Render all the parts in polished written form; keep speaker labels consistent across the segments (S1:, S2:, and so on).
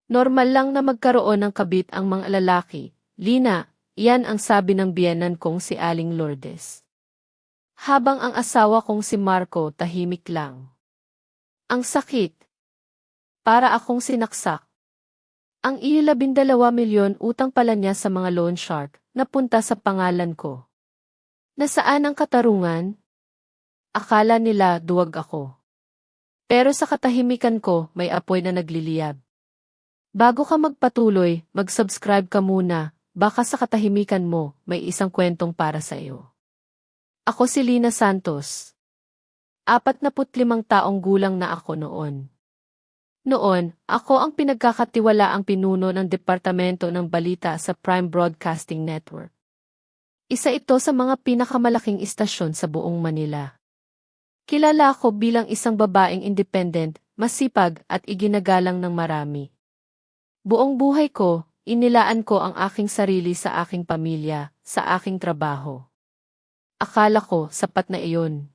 S1: Normal lang na magkaroon ng kabit ang mga lalaki. Lina, iyan ang sabi ng biyenan kong si Aling Lourdes. Habang ang asawa kong si Marco tahimik lang. Ang sakit. Para akong sinaksak. Ang $12 milyon utang pala niya sa mga loan shark na punta sa pangalan ko. Nasaan ang katarungan? Akala nila duwag ako. Pero sa katahimikan ko may apoy na nagliliyab. Bago ka magpatuloy, mag-subscribe ka muna, baka sa katahimikan mo may isang kwentong para sa iyo. Ako si Lina Santos. 45 taong gulang na ako noon. Noon, ako ang pinagkakatiwalaang pinuno ng Departamento ng Balita sa Prime Broadcasting Network. Isa ito sa mga pinakamalaking istasyon sa buong Manila. Kilala ako bilang isang babaeng independent, masipag at iginagalang ng marami. Buong buhay ko, inilaan ko ang aking sarili sa aking pamilya, sa aking trabaho. Akala ko sapat na iyon.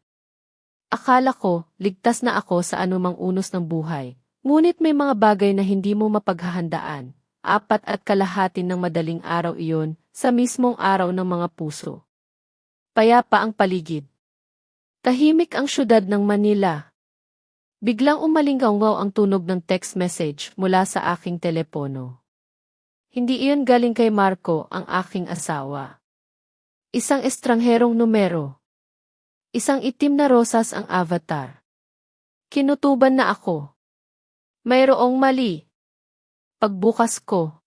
S1: Akala ko ligtas na ako sa anumang unos ng buhay. Ngunit may mga bagay na hindi mo mapaghahandaan. 4.5 ng madaling araw iyon, sa mismong araw ng mga puso. Payapa ang paligid. Tahimik ang syudad ng Manila. Biglang umalingaw ang tunog ng text message mula sa aking telepono. Hindi iyon galing kay Marco, ang aking asawa. Isang estrangherong numero. Isang itim na rosas ang avatar. Kinutuban na ako. Mayroong mali. Pagbukas ko.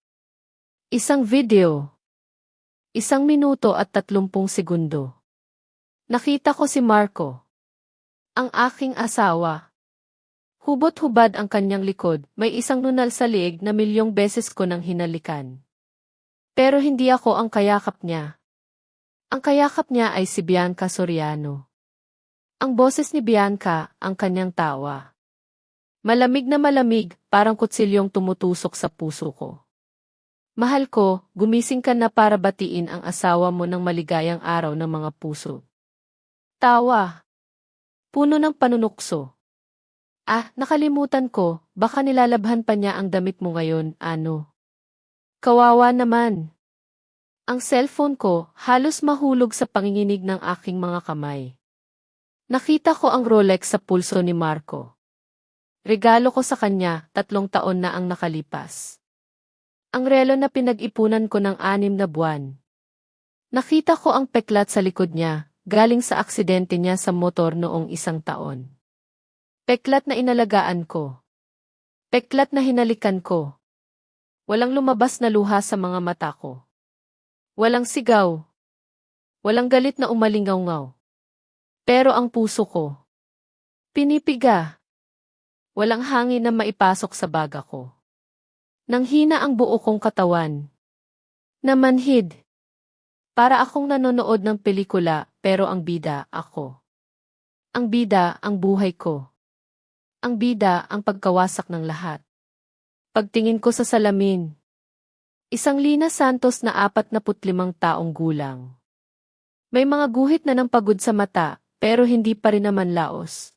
S1: Isang video. 1 minuto at 30 segundo. Nakita ko si Marco. Ang aking asawa. Hubot-hubad ang kanyang likod, may isang nunal sa liig na milyong beses ko nang hinalikan. Pero hindi ako ang kayakap niya. Ang kayakap niya ay si Bianca Soriano. Ang boses ni Bianca, ang kanyang tawa. Malamig na malamig, parang kutsilyong tumutusok sa puso ko. Mahal ko, gumising ka na para batiin ang asawa mo ng maligayang araw ng mga puso. Tawa. Puno ng panunukso. Nakalimutan ko, baka nilalabhan pa niya ang damit mo ngayon, ano? Kawawa naman. Ang cellphone ko, halos mahulog sa panginginig ng aking mga kamay. Nakita ko ang Rolex sa pulso ni Marco. Regalo ko sa kanya, 3 taon na ang nakalipas. Ang relo na pinag-ipunan ko ng 6 na buwan. Nakita ko ang peklat sa likod niya, galing sa aksidente niya sa motor noong 1 taon. Peklat na inalagaan ko. Peklat na hinalikan ko. Walang lumabas na luha sa mga mata ko. Walang sigaw. Walang galit na umalingaw-ngaw. Pero ang puso ko, pinipiga. Walang hangin na maipasok sa baga ko. Nanghina ang buo kong katawan. Namanhid. Para akong nanonood ng pelikula, pero ang bida, ako. Ang bida, ang buhay ko. Ang bida, ang pagkawasak ng lahat. Pagtingin ko sa salamin. Isang Lina Santos na 45 taong gulang. May mga guhit na ng pagod sa mata, pero hindi pa rin naman laos.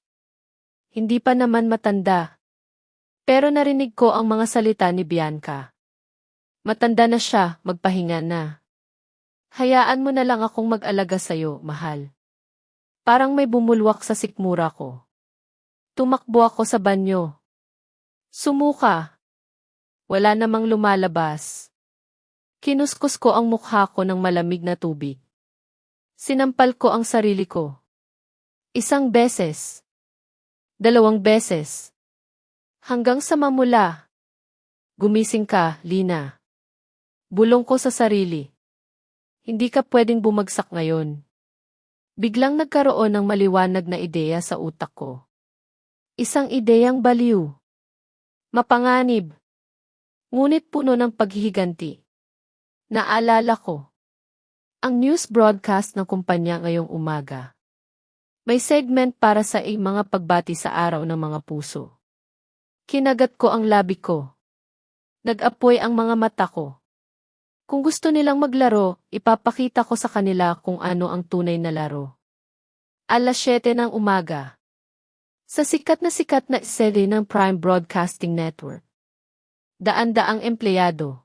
S1: Hindi pa naman matanda. Pero narinig ko ang mga salita ni Bianca. Matanda na siya, magpahinga na. Hayaan mo na lang akong mag-alaga sa'yo, mahal. Parang may bumulwak sa sikmura ko. Tumakbo ako sa banyo. Sumuka. Wala namang lumalabas. Kinuskus ko ang mukha ko ng malamig na tubig. Sinampal ko ang sarili ko. 1 beses. 2 beses. Hanggang sa mamula. Gumising ka, Lina. Bulong ko sa sarili. Hindi ka pwedeng bumagsak ngayon. Biglang nagkaroon ng maliwanag na ideya sa utak ko. Isang ideyang baliw. Mapanganib. Ngunit puno ng paghihiganti. Naalala ko. Ang news broadcast ng kumpanya ngayong umaga. May segment para sa mga pagbati sa araw ng mga puso. Kinagat ko ang labi ko. Nag-apoy ang mga mata ko. Kung gusto nilang maglaro, ipapakita ko sa kanila kung ano ang tunay na laro. 7:00 ng umaga. Sa sikat na seri ng Prime Broadcasting Network. Daan-daang empleyado.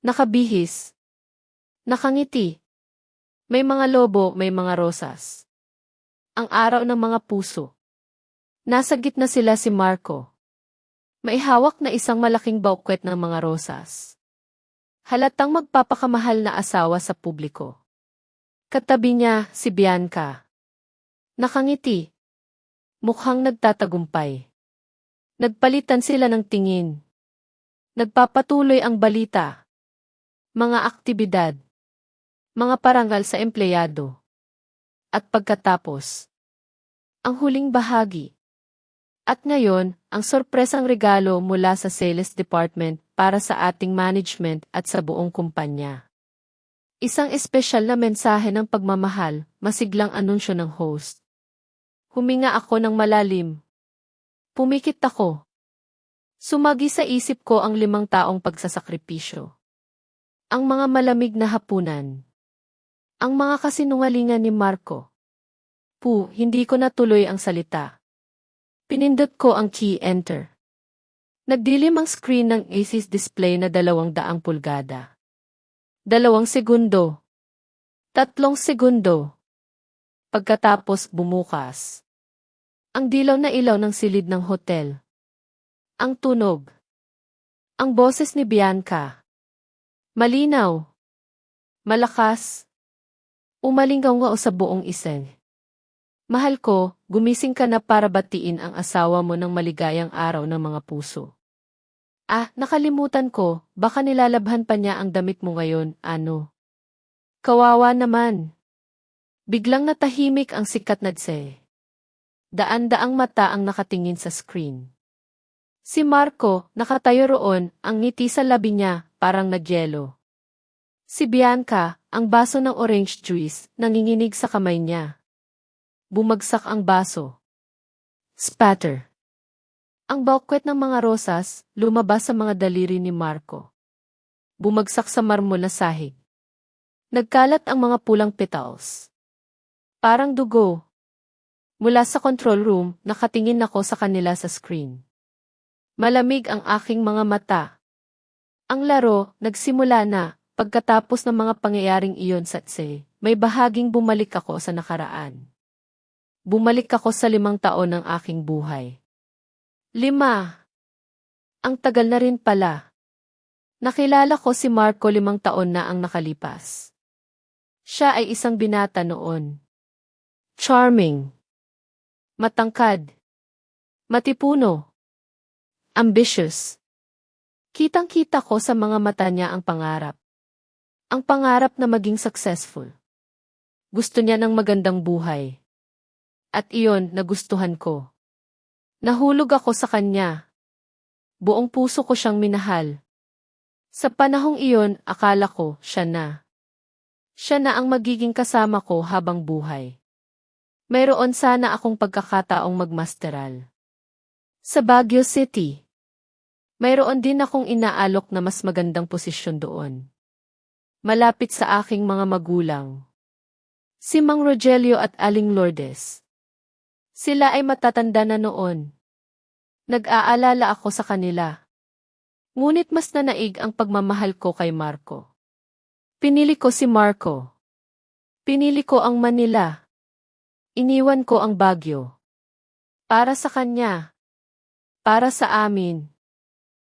S1: Nakabihis. Nakangiti. May mga lobo, may mga rosas. Ang araw ng mga puso. Nasa gitna sila si Marco. May hawak na isang malaking bouquet ng mga rosas. Halatang magpapakamahal na asawa sa publiko. Katabi niya si Bianca. Nakangiti. Mukhang nagtatagumpay. Nagpalitan sila ng tingin. Nagpapatuloy ang balita. Mga aktibidad. Mga parangal sa empleyado. At pagkatapos, ang huling bahagi. At ngayon, ang sorpresang regalo mula sa sales department para sa ating management at sa buong kumpanya. Isang espesyal na mensahe ng pagmamahal, masiglang anunsyo ng host. Huminga ako ng malalim. Pumikit ako. Sumagi sa isip ko ang 5 taong pagsasakripisyo. Ang mga malamig na hapunan. Ang mga kasinungalingan ni Marco. Hindi ko natuloy ang salita. Pinindot ko ang key enter. Nagdilim ang screen ng Asus display na 200 pulgada. 2 segundo. 3 segundo. Pagkatapos bumukas. Ang dilaw na ilaw ng silid ng hotel. Ang tunog. Ang boses ni Bianca. Malinaw. Malakas. Umalinggaw sa buong iseng. Mahal ko, gumising ka na para batiin ang asawa mo ng maligayang araw ng mga puso. Nakalimutan ko, baka nilalabhan pa niya ang damit mo ngayon, ano? Kawawa naman. Biglang natahimik ang sikat na tse. Daan-daang mata ang nakatingin sa screen. Si Marco, nakatayo roon, ang ngiti sa labi niya, parang nagyelo. Si Bianca, ang baso ng orange juice, nanginginig sa kamay niya. Bumagsak ang baso. Spatter. Ang bouquet ng mga rosas, lumabas sa mga daliri ni Marco. Bumagsak sa marmol na sahig. Nagkalat ang mga pulang petals. Parang dugo. Mula sa control room, nakatingin ako sa kanila sa screen. Malamig ang aking mga mata. Ang laro, nagsimula na, pagkatapos ng mga pangyayaring iyon sa tse, may bahaging bumalik ako sa nakaraan. Bumalik ako sa 5 taon ng aking buhay. 5. Ang tagal na rin pala. Nakilala ko si Marco 5 taon na ang nakalipas. Siya ay isang binata noon. Charming. Matangkad. Matipuno. Ambitious. Kitang-kita ko sa mga mata niya ang pangarap. Ang pangarap na maging successful. Gusto niya ng magandang buhay. At iyon nagustuhan ko. Nahulog ako sa kanya. Buong puso ko siyang minahal. Sa panahong iyon, akala ko, siya na. Siya na ang magiging kasama ko habang buhay. Mayroon sana akong pagkakataong magmasteral. Sa Baguio City. Mayroon din akong inaalok na mas magandang posisyon doon. Malapit sa aking mga magulang. Si Mang Rogelio at Aling Lourdes. Sila ay matatanda na noon. Nag-aalala ako sa kanila. Ngunit mas nanaig ang pagmamahal ko kay Marco. Pinili ko si Marco. Pinili ko ang Manila. Iniwan ko ang Baguio. Para sa kanya. Para sa amin.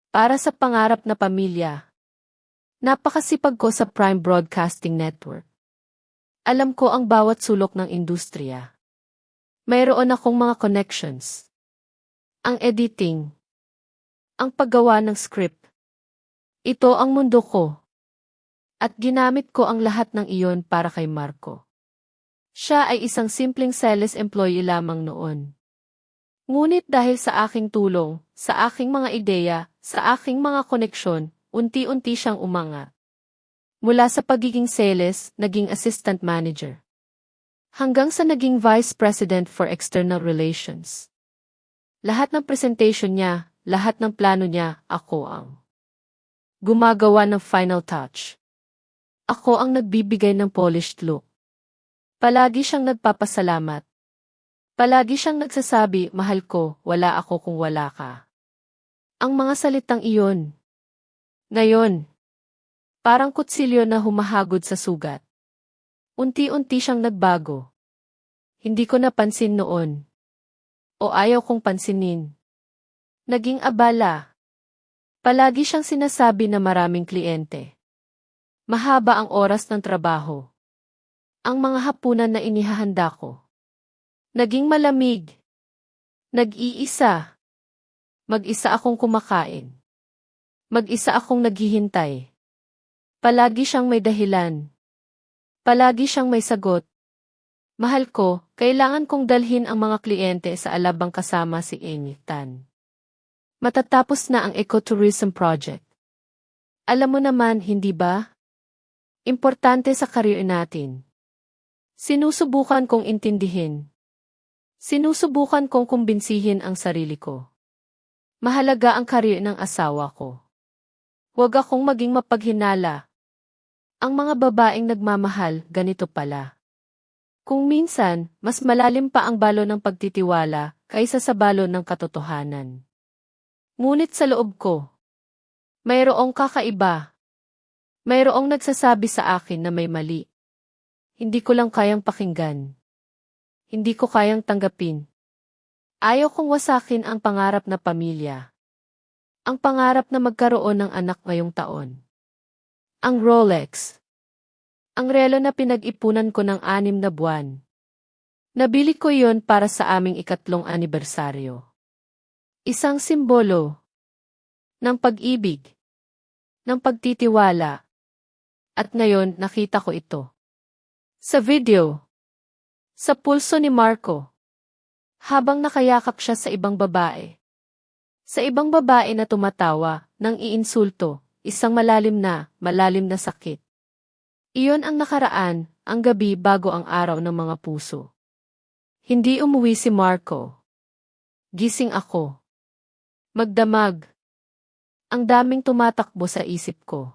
S1: Para sa pangarap na pamilya. Napakasipag ko sa Prime Broadcasting Network. Alam ko ang bawat sulok ng industriya. Mayroon akong mga connections. Ang editing. Ang paggawa ng script. Ito ang mundo ko. At ginamit ko ang lahat ng iyon para kay Marco. Siya ay isang simpleng sales employee lamang noon. Ngunit dahil sa aking tulong, sa aking mga ideya, sa aking mga koneksyon, unti-unti siyang umangat. Mula sa pagiging sales, naging assistant manager. Hanggang sa naging Vice President for External Relations. Lahat ng presentation niya, lahat ng plano niya, ako ang gumagawa ng final touch. Ako ang nagbibigay ng polished look. Palagi siyang nagpapasalamat. Palagi siyang nagsasabi, mahal ko, wala ako kung wala ka. Ang mga salitang iyon, Ngayon, parang kutsilyo na humahagod sa sugat. Unti-unti siyang nagbago. Hindi ko napansin noon. O ayaw kong pansinin. Naging abala. Palagi siyang sinasabi na maraming kliyente. Mahaba ang oras ng trabaho. Ang mga hapunan na inihahanda ko. Naging malamig. Nag-iisa. Mag-isa akong kumakain. Mag-isa akong naghihintay. Palagi siyang may dahilan. Palagi siyang may sagot. Mahal ko, kailangan kong dalhin ang mga kliyente sa Alabang kasama si Amy Tan. Matatapos na ang ecotourism project. Alam mo naman, hindi ba? Importante sa career natin. Sinusubukan kong intindihin. Sinusubukan kong kumbinsihin ang sarili ko. Mahalaga ang career ng asawa ko. Huwag akong maging mapaghinala. Ang mga babaeng nagmamahal, ganito pala. Kung minsan, mas malalim pa ang balon ng pagtitiwala kaysa sa balon ng katotohanan. Ngunit sa loob ko, mayroong kakaiba. Mayroong nagsasabi sa akin na may mali. Hindi ko lang kayang pakinggan. Hindi ko kayang tanggapin. Ayaw kong wasakin ang pangarap na pamilya. Ang pangarap na magkaroon ng anak ngayong taon. Ang Rolex. Ang relo na pinag-ipunan ko ng 6 na buwan. Nabili ko yon para sa aming 3 anibersaryo. Isang simbolo ng pag-ibig, ng pagtitiwala. At ngayon nakita ko ito. Sa video. Sa pulso ni Marco. Habang nakayakap siya sa ibang babae. Sa ibang babae na tumatawa, nang iinsulto, isang malalim na sakit. Iyon ang nakaraan, ang gabi bago ang araw ng mga puso. Hindi umuwi si Marco. Gising ako. Magdamag. Ang daming tumatakbo sa isip ko.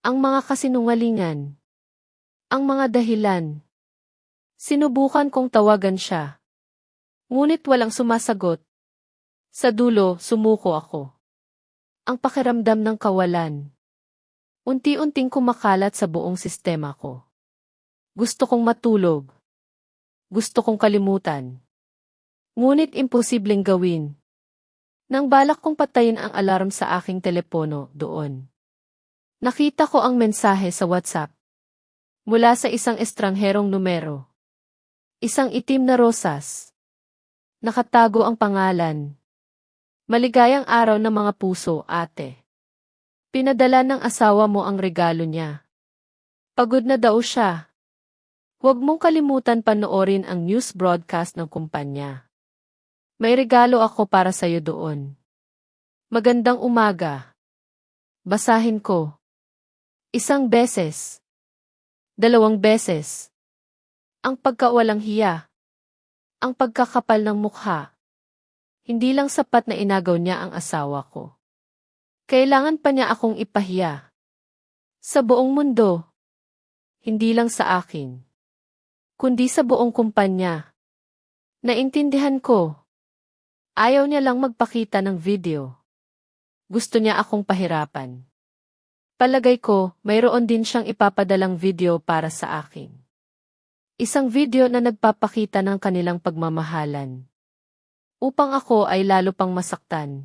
S1: Ang mga kasinungalingan. Ang mga dahilan. Sinubukan kong tawagan siya. Ngunit walang sumasagot. Sa dulo, sumuko ako. Ang pakiramdam ng kawalan. Unti-unting kumakalat sa buong sistema ko. Gusto kong matulog. Gusto kong kalimutan. Ngunit imposibleng gawin. Nang balak kong patayin ang alarm sa aking telepono doon. Nakita ko ang mensahe sa WhatsApp. Mula sa isang estrangherong numero. Isang itim na rosas. Nakatago ang pangalan. Maligayang araw ng mga puso, ate. Pinadala ng asawa mo ang regalo niya. Pagod na daw siya. Huwag mong kalimutan panoorin ang news broadcast ng kumpanya. May regalo ako para sa'yo doon. Magandang umaga. Basahin ko. 1 beses. 2 beses. Ang pagkawalang hiya. Ang pagkakapal ng mukha. Hindi lang sapat na inagaw niya ang asawa ko. Kailangan pa niya akong ipahiya. Sa buong mundo. Hindi lang sa akin. Kundi sa buong kumpanya. Naintindihan ko. Ayaw niya lang magpakita ng video. Gusto niya akong pahirapan. Palagay ko, mayroon din siyang ipapadalang video para sa akin. Isang video na nagpapakita ng kanilang pagmamahalan. Upang ako ay lalo pang masaktan.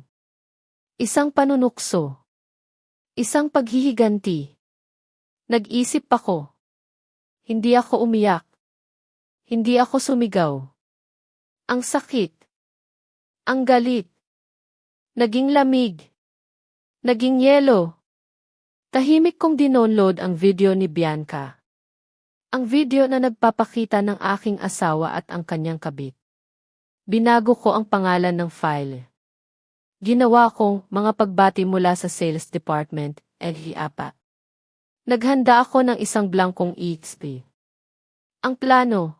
S1: Isang panunukso. Isang paghihiganti. Nag-isip ako. Hindi ako umiyak. Hindi ako sumigaw. Ang sakit. Ang galit. Naging lamig. Naging yelo. Tahimik kong dinownload ang video ni Bianca. Ang video na nagpapakita ng aking asawa at ang kanyang kabit. Binago ko ang pangalan ng file. Ginawa kong mga pagbati mula sa sales department, LHIAPA. Naghanda ako ng isang blankong EXP. Ang plano.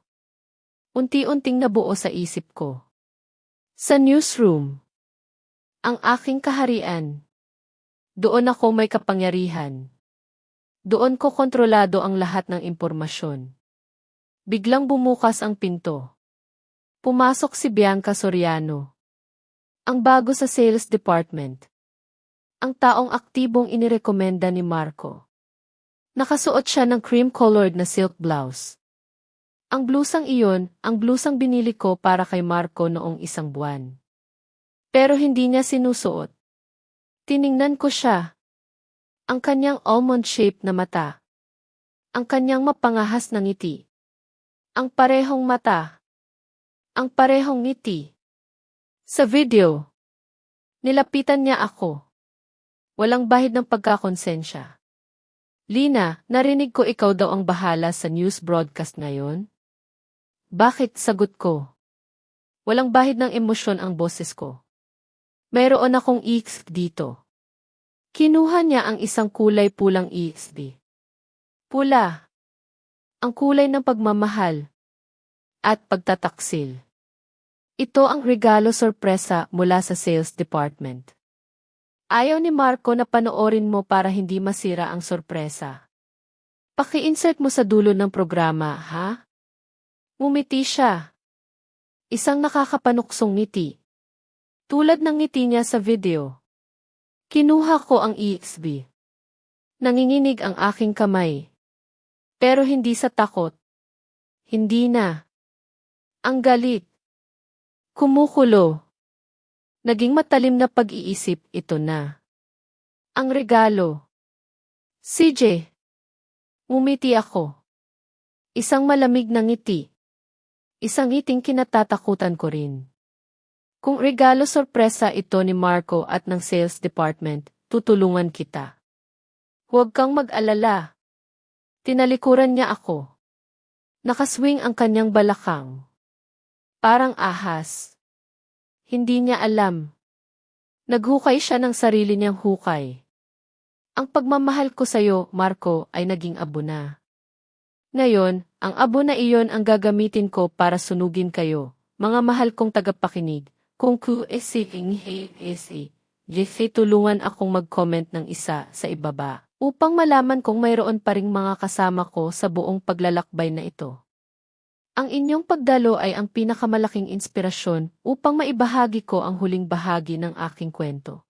S1: Unti-unting nabuo sa isip ko. Sa newsroom. Ang aking kaharian. Doon ako may kapangyarihan. Doon ko kontrolado ang lahat ng impormasyon. Biglang bumukas ang pinto. Pumasok si Bianca Soriano. Ang bago sa sales department. Ang taong aktibong inirekomenda ni Marco. Nakasuot siya ng cream-colored na silk blouse. Ang blusang iyon, ang blusang binili ko para kay Marco noong 1 buwan. Pero hindi niya sinusuot. Tiningnan ko siya. Ang kanyang almond-shaped na mata. Ang kanyang mapangahas na ngiti. Ang parehong mata. Ang parehong ngiti. Sa video, nilapitan niya ako. Walang bahid ng pagkakonsensya. Lina, narinig ko ikaw daw ang bahala sa news broadcast ngayon? Bakit, sagot ko? Walang bahid ng emosyon ang boses ko. Mayroon akong EXP dito. Kinuha niya ang isang kulay pulang EXP. Pula. Ang kulay ng pagmamahal. At pagtataksil. Ito ang regalo sorpresa mula sa sales department. Ayaw ni Marco na panoorin mo para hindi masira ang sorpresa. Paki-insert mo sa dulo ng programa, ha? Ngumiti siya. Isang nakakapanuksong ngiti. Tulad ng ngiti niya sa video. Kinuha ko ang EXP. Nanginginig ang aking kamay. Pero hindi sa takot. Hindi na. Ang galit. Kumukulo. Naging matalim na pag-iisip, ito na. Ang regalo. CJ. Ngumiti ako. Isang malamig na ngiti. Isang ngiting kinatatakutan ko rin. Kung regalo sorpresa ito ni Marco at ng sales department, tutulungan kita. Huwag kang mag-alala. Tinalikuran niya ako. Nakaswing ang kanyang balakang. Parang ahas. Hindi niya alam. Naghukay siya ng sarili niyang hukay. Ang pagmamahal ko sa'yo, Marco, ay naging abo na. Ngayon, ang abo na iyon ang gagamitin ko para sunugin kayo, mga mahal kong tagapakinig. Kung Jeffy, tulungan akong mag-comment ng isa sa ibaba, upang malaman kung mayroon pa ring mga kasama ko sa buong paglalakbay na ito. Ang inyong pagdalo ay ang pinakamalaking inspirasyon upang maibahagi ko ang huling bahagi ng aking kwento.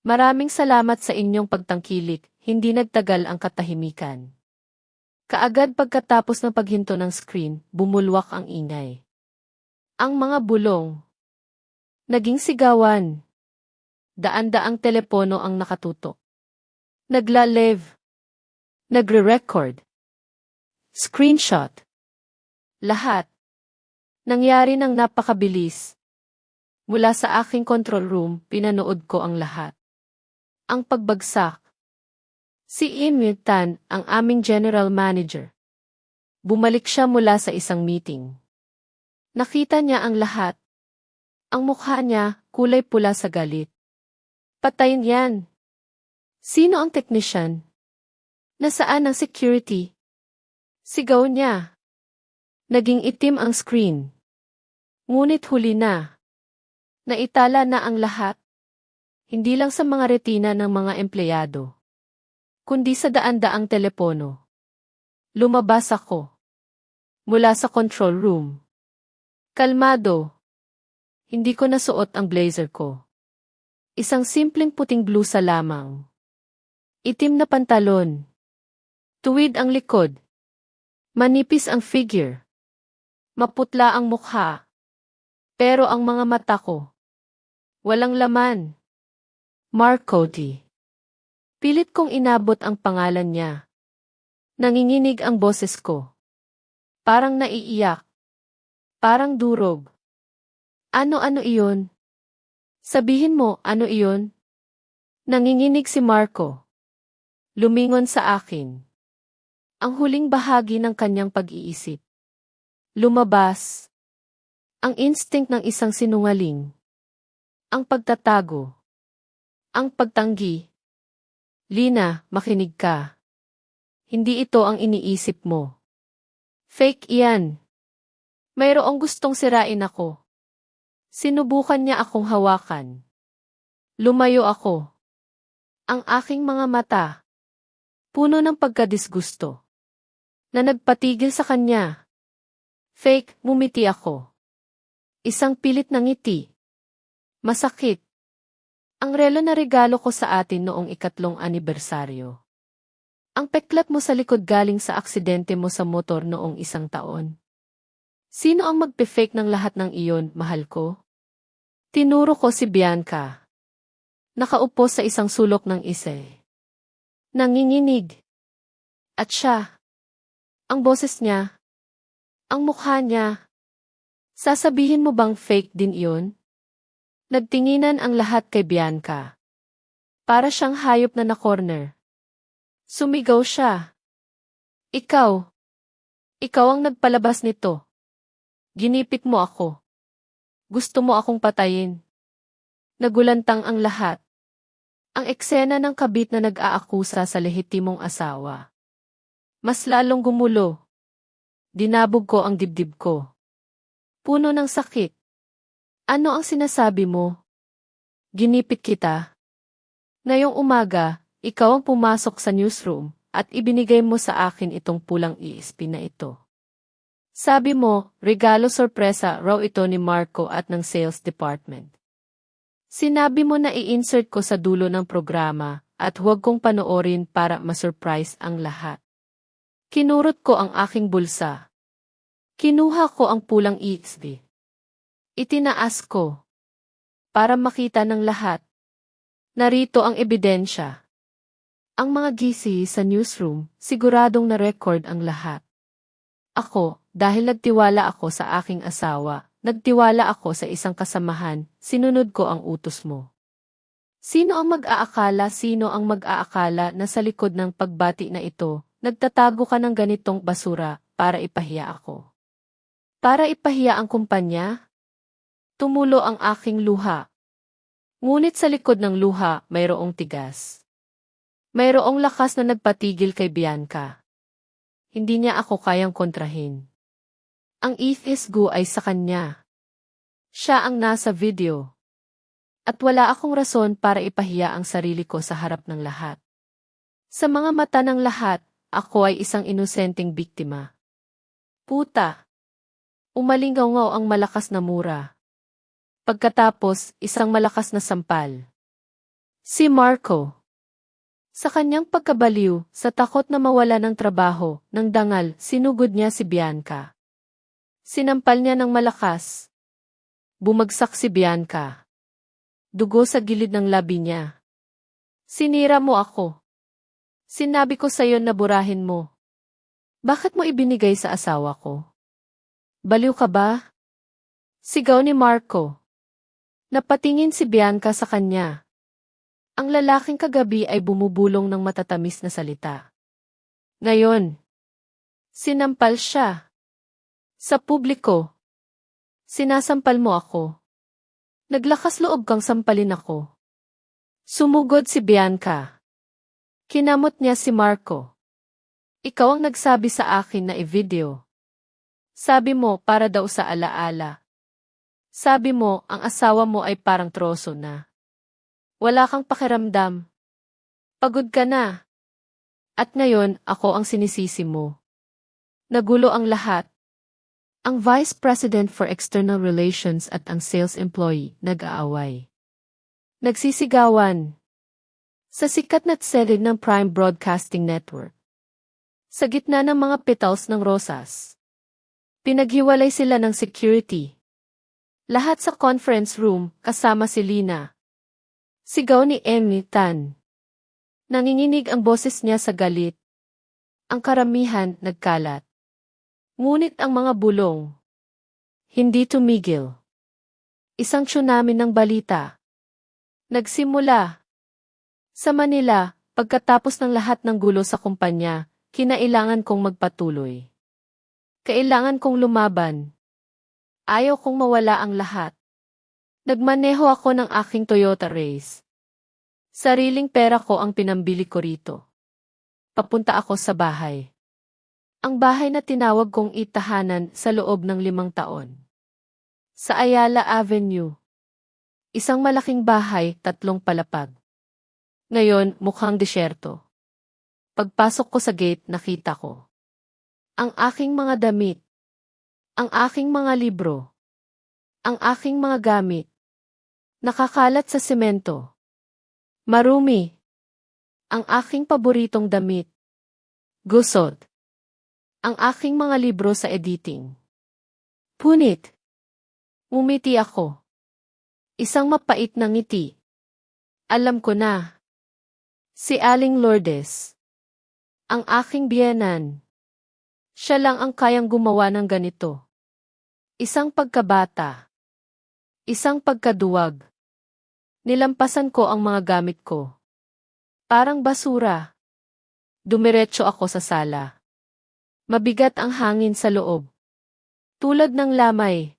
S1: Maraming salamat sa inyong pagtangkilik, hindi nagtagal ang katahimikan. Kaagad pagkatapos ng paghinto ng screen, bumulwak ang ingay. Ang mga bulong. Naging sigawan. Daan-daang telepono ang nakatutok. Nagla-live. Nagre-record. Screenshot. Lahat. Nangyari ng napakabilis. Mula sa aking control room, pinanood ko ang lahat. Ang pagbagsak. Si Emil Tan, ang aming general manager. Bumalik siya mula sa isang meeting. Nakita niya ang lahat. Ang mukha niya, kulay pula sa galit. Patayin yan. Sino ang technician? Nasaan ang security? Sigaw niya. Naging itim ang screen. Ngunit huli na. Naitala na ang lahat. Hindi lang sa mga retina ng mga empleyado, kundi sa daan-daang telepono. Lumabas ako. Mula sa control room. Kalmado. Hindi ko nasuot ang blazer ko. Isang simpleng puting blusa lamang. Itim na pantalon. Tuwid ang likod. Manipis ang figure. Maputla ang mukha. Pero ang mga mata ko, walang laman. Marco T. Pilit kong inabot ang pangalan niya. Nanginginig ang boses ko. Parang naiiyak. Parang durog. Ano-ano iyon? Sabihin mo, ano iyon? Nanginginig si Marco. Lumingon sa akin. Ang huling bahagi ng kanyang pag-iisip. Lumabas. Ang instinct ng isang sinungaling. Ang pagtatago. Ang pagtanggi. Lina, makinig ka. Hindi ito ang iniisip mo. Fake iyan. Mayroong gustong sirain ako. Sinubukan niya akong hawakan. Lumayo ako. Ang aking mga mata, puno ng pagkadisgusto, na nagpatigil sa kanya. Fake, ngumiti ako. Isang pilit na ngiti. Masakit. Ang relo na regalo ko sa atin noong 3 anibersaryo. Ang peklat mo sa likod galing sa aksidente mo sa motor noong 1 taon. Sino ang magpe-fake ng lahat ng iyon, mahal ko? Tinuro ko si Bianca. Nakaupo sa isang sulok ng ise. Nanginginig. At siya. Ang boses niya. Ang mukha niya. Sasabihin mo bang fake din iyon? Nagtinginan ang lahat kay Bianca. Para siyang hayop na na-corner. Sumigaw siya. Ikaw. Ikaw ang nagpalabas nito. Ginipit mo ako. Gusto mo akong patayin. Nagulantang ang lahat. Ang eksena ng kabit na nag-aakusa sa lehitimong asawa. Mas lalong gumulo. Dinabog ko ang dibdib ko. Puno ng sakit. Ano ang sinasabi mo? Ginipit kita. Ngayong umaga, ikaw ang pumasok sa newsroom at ibinigay mo sa akin itong pulang ESP na ito. Sabi mo, regalo sorpresa raw ito ni Marco at ng sales department. Sinabi mo na i-insert ko sa dulo ng programa at huwag kong panoorin para ma-surprise ang lahat. Kinurot ko ang aking bulsa. Kinuha ko ang pulang ESP. Itinaas ko. Para makita ng lahat. Narito ang ebidensya. Ang mga gisi sa newsroom, siguradong na-record ang lahat. Ako, dahil nagtiwala ako sa aking asawa, nagtiwala ako sa isang kasamahan, sinunod ko ang utos mo. Sino ang mag-aakala na sa likod ng pagbati na ito, nagtatago ka ng ganitong basura para ipahiya ako? Para ipahiya ang kumpanya? Tumulo ang aking luha. Ngunit sa likod ng luha, mayroong tigas. Mayroong lakas na nagpatigil kay Bianca. Hindi niya ako kayang kontrahin. Ang EFSGO ay sa kanya. Siya ang nasa video. At wala akong rason para ipahiya ang sarili ko sa harap ng lahat. Sa mga mata ng lahat, ako ay isang inosenteng biktima. Puta! Umalingaw ang malakas na mura. Pagkatapos, isang malakas na sampal. Si Marco. Sa kanyang pagkabaliw, sa takot na mawala ng trabaho, ng dangal, sinugod niya si Bianca. Sinampal niya ng malakas. Bumagsak si Bianca. Dugo sa gilid ng labi niya. Sinira mo ako. Sinabi ko sa'yo na burahin mo. Bakit mo ibinigay sa asawa ko? Baliw ka ba? Sigaw ni Marco. Napatingin si Bianca sa kanya. Ang lalaking kagabi ay bumubulong ng matatamis na salita. Ngayon, sinampal siya. Sa publiko. Sinasampal mo ako. Naglakas loob kang sampalin ako. Sumugod si Bianca. Kinamot niya si Marco. Ikaw ang nagsabi sa akin na i-video. Sabi mo para daw sa alaala. Sabi mo ang asawa mo ay parang troso na. Wala kang pakiramdam. Pagod ka na. At ngayon, ako ang sinisisi mo. Nagulo ang lahat. Ang Vice President for External Relations at ang sales employee nag-aaway. Nagsisigawan. Sa sikat na tselid ng Prime Broadcasting Network. Sa gitna ng mga petals ng rosas. Pinaghiwalay sila ng security. Lahat sa conference room, kasama si Lina. Sigaw ni Emmy Tan. Nanginginig ang boses niya sa galit. Ang karamihan nagkalat. Ngunit ang mga bulong. Hindi tumigil. Isang tsunami ng balita. Nagsimula. Sa Manila, pagkatapos ng lahat ng gulo sa kumpanya, kinailangan kong magpatuloy. Kailangan kong lumaban. Ayaw kong mawala ang lahat. Nagmaneho ako ng aking Toyota Race. Sariling pera ko ang pinambili ko rito. Papunta ako sa bahay. Ang bahay na tinawag kong itahanan sa loob ng 5 taon. Sa Ayala Avenue. Isang malaking bahay, 3 palapag. Ngayon, mukhang disyerto. Pagpasok ko sa gate, nakita ko. Ang aking mga damit. Ang aking mga libro. Ang aking mga gamit. Nakakalat sa semento. Marumi. Ang aking paboritong damit. Gusot. Ang aking mga libro sa editing. Punit. Umiti ako. Isang mapait na ngiti. Alam ko na. Si Aling Lourdes. Ang aking biyenan. Siya lang ang kayang gumawa ng ganito. Isang pagkabata. Isang pagkaduwag. Nilampasan ko ang mga gamit ko. Parang basura. Dumiretso ako sa sala. Mabigat ang hangin sa loob. Tulad ng lamay.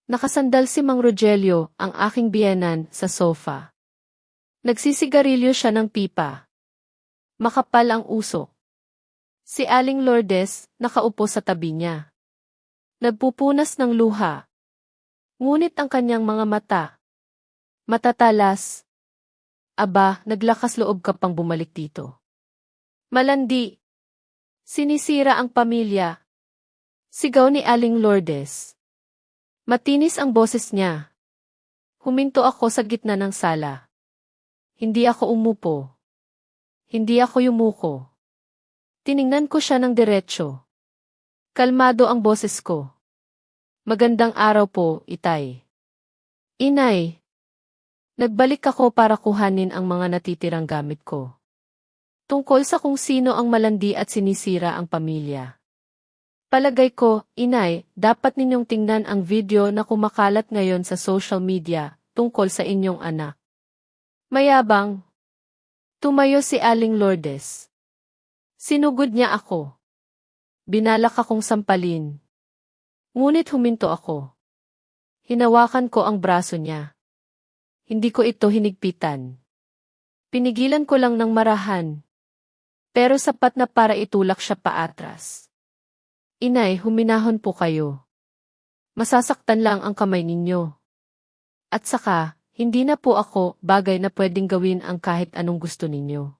S1: Nakasandal si Mang Rogelio, ang aking biyenan, sa sofa. Nagsisigarilyo siya ng pipa. Makapal ang usok. Si Aling Lourdes, nakaupo sa tabi niya. Nagpupunas ng luha. Ngunit ang kanyang mga mata. Matatalas. Aba, naglakas loob ka pang bumalik dito. Malandi. Sinisira ang pamilya. Sigaw ni Aling Lourdes. Matinis ang boses niya. Huminto ako sa gitna ng sala. Hindi ako umupo. Hindi ako yumuko. Tiningnan ko siya ng diretsyo. Kalmado ang boses ko. Magandang araw po, Itay. Inay. Nagbalik ako para kuhanin ang mga natitirang gamit ko. Tungkol sa kung sino ang malandi at sinisira ang pamilya. Palagay ko, Inay, dapat ninyong tingnan ang video na kumakalat ngayon sa social media tungkol sa inyong anak. Mayabang. Tumayo si Aling Lourdes. Sinugod niya ako. Binalak akong sampalin. Ngunit huminto ako. Hinawakan ko ang braso niya. Hindi ko ito hinigpitan. Pinigilan ko lang ng marahan. Pero sapat na para itulak siya paatras. Inay, huminahon po kayo. Masasaktan lang ang kamay ninyo. At saka, hindi na po ako bagay na pwedeng gawin ang kahit anong gusto ninyo.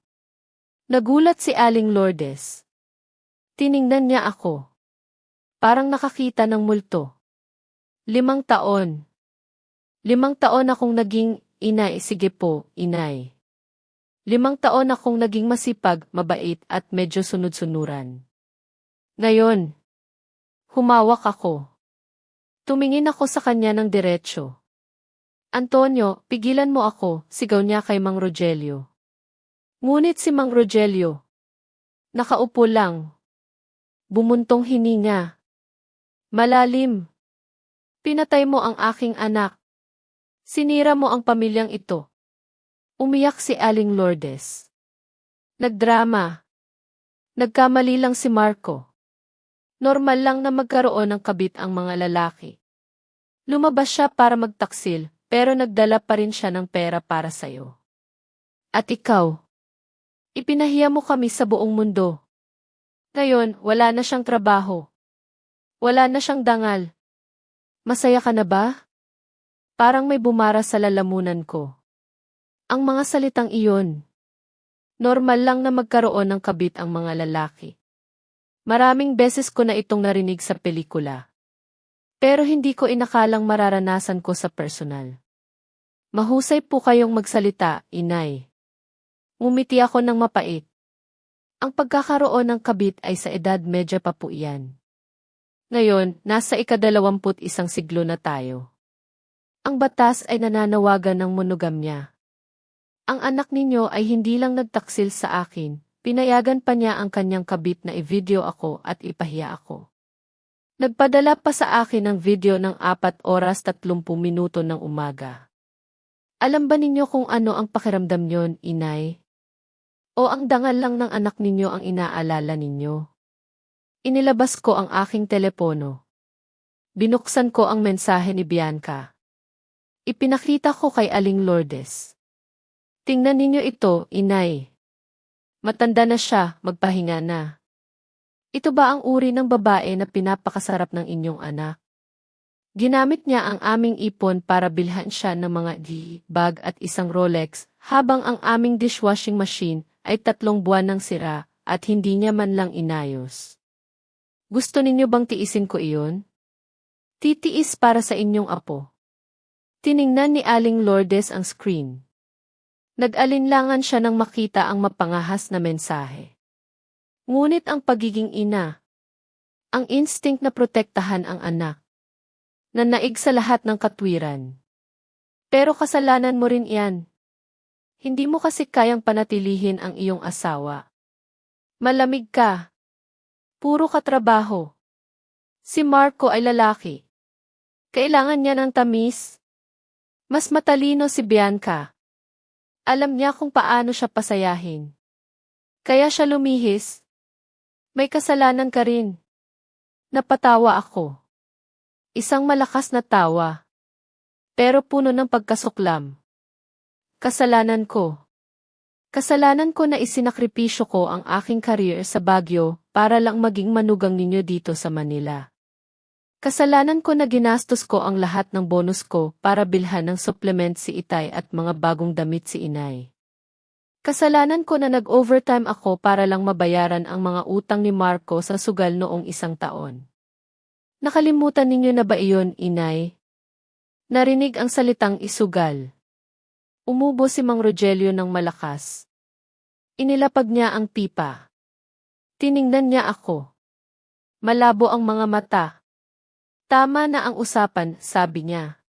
S1: Nagulat si Aling Lourdes. Tiningnan niya ako. Parang nakakita ng multo. 5 taon. 5 taon akong naging, Inay, sige po, Inay. 5 taon akong naging masipag, mabait at medyo sunod-sunuran. Ngayon, humawak ako. Tumingin ako sa kanya ng diretsyo. Antonio, pigilan mo ako, sigaw niya kay Mang Rogelio. Ngunit si Mang Rogelio, nakaupo lang. Bumuntong hininga. Malalim. Pinatay mo ang aking anak. Sinira mo ang pamilyang ito. Umiyak si Aling Lourdes. Nagdrama. Nagkamali lang si Marco. Normal lang na magkaroon ng kabit ang mga lalaki. Lumabas siya para magtaksil, pero nagdala pa rin siya ng pera para sa'yo. At ikaw? Ipinahiya mo kami sa buong mundo. Ngayon, wala na siyang trabaho. Wala na siyang dangal. Masaya ka na ba? Parang may bumara sa lalamunan ko. Ang mga salitang iyon. Normal lang na magkaroon ng kabit ang mga lalaki. Maraming beses ko na itong narinig sa pelikula. Pero hindi ko inakalang mararanasan ko sa personal. Mahusay po kayong magsalita, Inay. Ngumiti ako ng mapait. Ang pagkakaroon ng kabit ay sa edad medya pa po iyan. Ngayon, nasa ika-21 siglo na tayo. Ang batas ay nananawagan ng monogamya. Ang anak ninyo ay hindi lang nagtaksil sa akin, pinayagan pa niya ang kanyang kabit na i-video ako at ipahiya ako. Nagpadala pa sa akin ng video ng 4 oras 30 minuto ng umaga. Alam ba ninyo kung ano ang pakiramdam niyon, Inay? O ang dangal lang ng anak ninyo ang inaalala ninyo? Inilabas ko ang aking telepono. Binuksan ko ang mensahe ni Bianca. Ipinakita ko kay Aling Lourdes. Tingnan ninyo ito, Inay. Matanda na siya, magpahinga na. Ito ba ang uri ng babae na pinapakasarap ng inyong anak? Ginamit niya ang aming ipon para bilhan siya ng mga bag at isang Rolex, habang ang aming dishwashing machine ay 3 buwan ng sira at hindi niya man lang inayos. Gusto ninyo bang tiisin ko iyon? Titiis para sa inyong apo. Tiningnan ni Aling Lourdes ang screen. Nag-alinlangan siya nang makita ang mapangahas na mensahe. Ngunit ang pagiging ina, ang instinct na protektahan ang anak, nanaig sa lahat ng katwiran. Pero kasalanan mo rin iyan. Hindi mo kasi kayang panatilihin ang iyong asawa. Malamig ka. Puro katrabaho. Si Marco ay lalaki. Kailangan niya ng tamis. Mas matalino si Bianca. Alam niya kung paano siya pasayahin. Kaya siya lumihis. May kasalanan ka rin. Napatawa ako. Isang malakas na tawa. Pero puno ng pagkasuklam. Kasalanan ko. Kasalanan ko na isinakripisyo ko ang aking career sa Baguio para lang maging manugang ninyo dito sa Manila. Kasalanan ko na ginastos ko ang lahat ng bonus ko para bilhan ng supplement si Itay at mga bagong damit si Inay. Kasalanan ko na nag-overtime ako para lang mabayaran ang mga utang ni Marco sa sugal noong 1 taon. Nakalimutan ninyo na ba iyon, Inay? Narinig ang salitang isugal. Umubo si Mang Rogelio ng malakas. Inilapag niya ang pipa. Tiningnan niya ako. Malabo ang mga mata. Tama na ang usapan, sabi niya.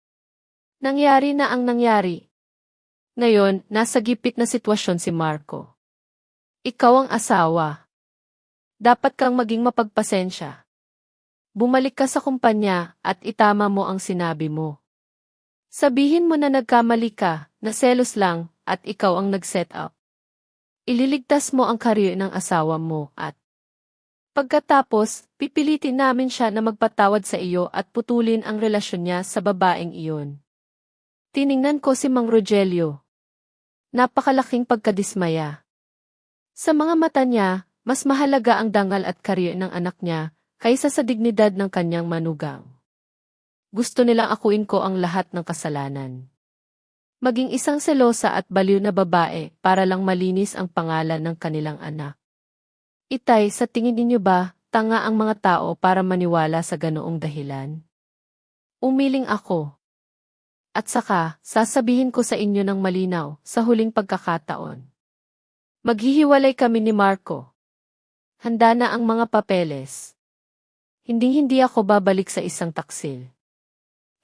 S1: Nangyari na ang nangyari. Ngayon, nasa gipit na sitwasyon si Marco. Ikaw ang asawa. Dapat kang maging mapagpasensya. Bumalik ka sa kumpanya at itama mo ang sinabi mo. Sabihin mo na nagkamali ka, na selos lang, at ikaw ang nag-set up. Ililigtas mo ang career ng asawa mo at pagkatapos, pipilitin namin siya na magpatawad sa iyo at putulin ang relasyon niya sa babaeng iyon. Tiningnan ko si Mang Rogelio. Napakalaking pagkadismaya. Sa mga mata niya, mas mahalaga ang dangal at career ng anak niya kaysa sa dignidad ng kanyang manugang. Gusto nilang akuin ko ang lahat ng kasalanan. Maging isang selosa at baliw na babae para lang malinis ang pangalan ng kanilang anak. Itay, sa tingin ninyo ba, tanga ang mga tao para maniwala sa ganoong dahilan? Umiling ako. At saka, sasabihin ko sa inyo ng malinaw, sa huling pagkakataon. Maghihiwalay kami ni Marco. Handa na ang mga papeles. Hindi ako babalik sa isang taksil.